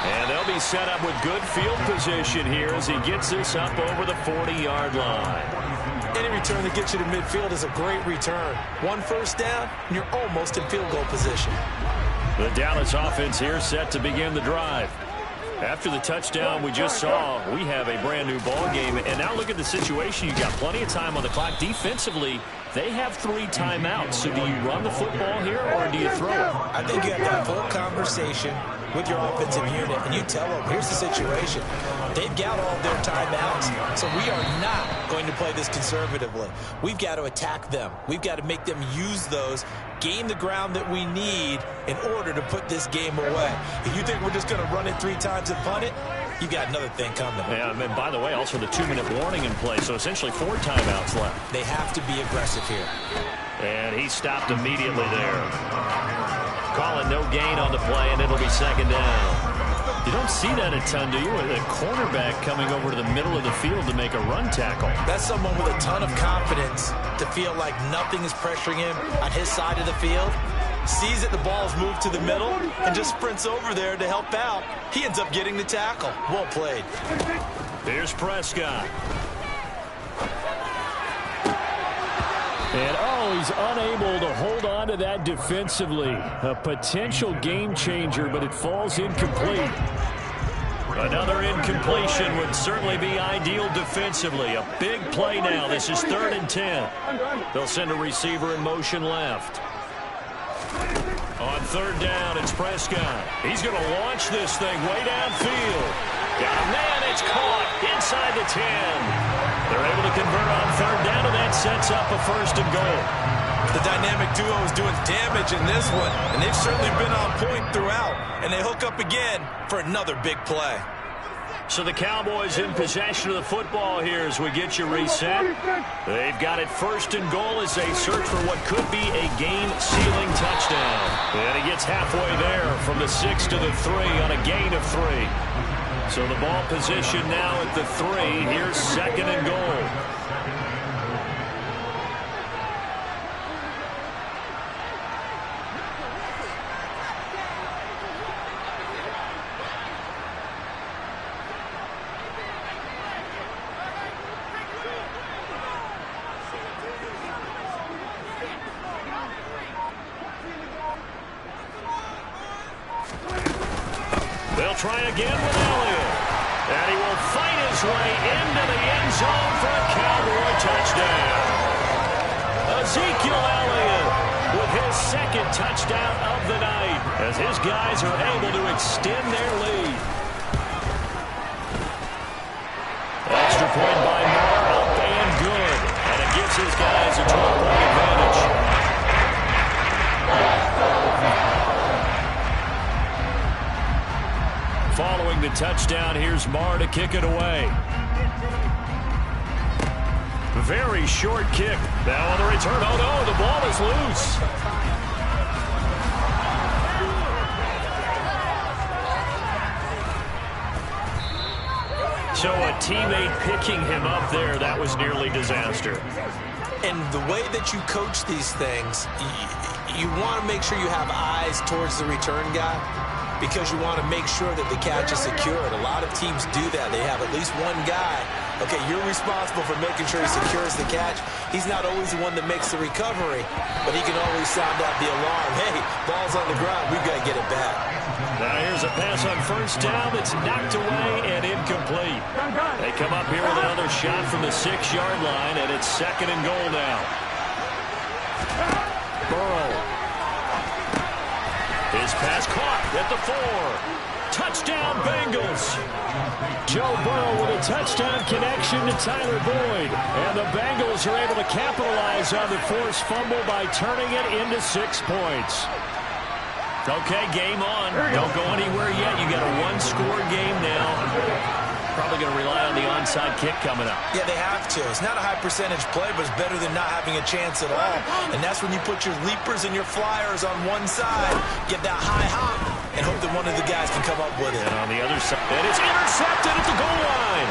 And they'll be set up with good field position here as he gets this up over the 40-yard line. Any return that gets you to midfield is a great return. 1 first down, and you're almost in field goal position. The Dallas offense here set to begin the drive. After the touchdown we just saw, we have a brand new ball game. And now look at the situation. You've got plenty of time on the clock. Defensively, they have 3 timeouts. So do you run the football here or do you throw it? I think you have to have a full conversation with your offensive unit, and you tell them, here's the situation. They've got all their timeouts, so we are not going to play this conservatively. We've got to attack them. We've got to make them use those, gain the ground that we need in order to put this game away. If you think we're just going to run it 3 times and punt it, you got another thing coming. Yeah, and by the way, also the 2-minute warning in play, so essentially 4 timeouts left. They have to be aggressive here. And he stopped immediately there. Calling no gain on the play, and it'll be 2nd down. You don't see that a ton, do you? A cornerback coming over to the middle of the field to make a run tackle. That's someone with a ton of confidence to feel like nothing is pressuring him on his side of the field. Sees that the ball's moved to the middle and just sprints over there to help out. He ends up getting the tackle. Well played. Here's Prescott. And, he's unable to hold on to that defensively. A potential game changer, but it falls incomplete. Another incompletion would certainly be ideal defensively. A big play now. This is 3rd and 10. They'll send a receiver in motion left. On 3rd down, it's Prescott. He's going to launch this thing way downfield. Got a man, it's caught. Inside the 10. They're able to convert on third down, and that sets up a first and goal. The dynamic duo is doing damage in this one, and they've certainly been on point throughout. And they hook up again for another big play. So the Cowboys in possession of the football here as we get you reset. They've got it first and goal as they search for what could be a game-sealing touchdown. And he gets halfway there from the 6 to the 3 on a gain of 3. So the ball position now at the 3. Here's second and goal. They'll try again with Elliott. And he will fight his way into the end zone for a Cowboy touchdown. Ezekiel Elliott with his second touchdown of the night as his guys are able to extend their lead. Extra point by Moore, up and good. And it gives his guys a 12-point advantage. Following the touchdown, here's Marr to kick it away. Very short kick. Now on the return. Oh, no, the ball is loose. So a teammate picking him up there, that was nearly disaster. And the way that you coach these things, you want to make sure you have eyes towards the return guy, because you want to make sure that the catch is secured. A lot of teams do that. They have at least one guy. Okay, you're responsible for making sure he secures the catch. He's not always the one that makes the recovery, but he can always sound out the alarm. Hey, ball's on the ground. We've got to get it back. Now here's a pass on first down that's knocked away and incomplete. They come up here with another shot from the 6-yard line, and it's second and goal now. Burrow. His pass caught at the 4. Touchdown, Bengals. Joe Burrow with a touchdown connection to Tyler Boyd. And the Bengals are able to capitalize on the forced fumble by turning it into 6 points. Okay, game on. Don't go anywhere yet. You got a one-score game now. Probably going to rely on the onside kick coming up. Yeah, they have to. It's not a high percentage play, but it's better than not having a chance at all. And that's when you put your leapers and your flyers on one side, get that high hop, and hope that one of the guys can come up with it. And on the other side, and it's intercepted at the goal line.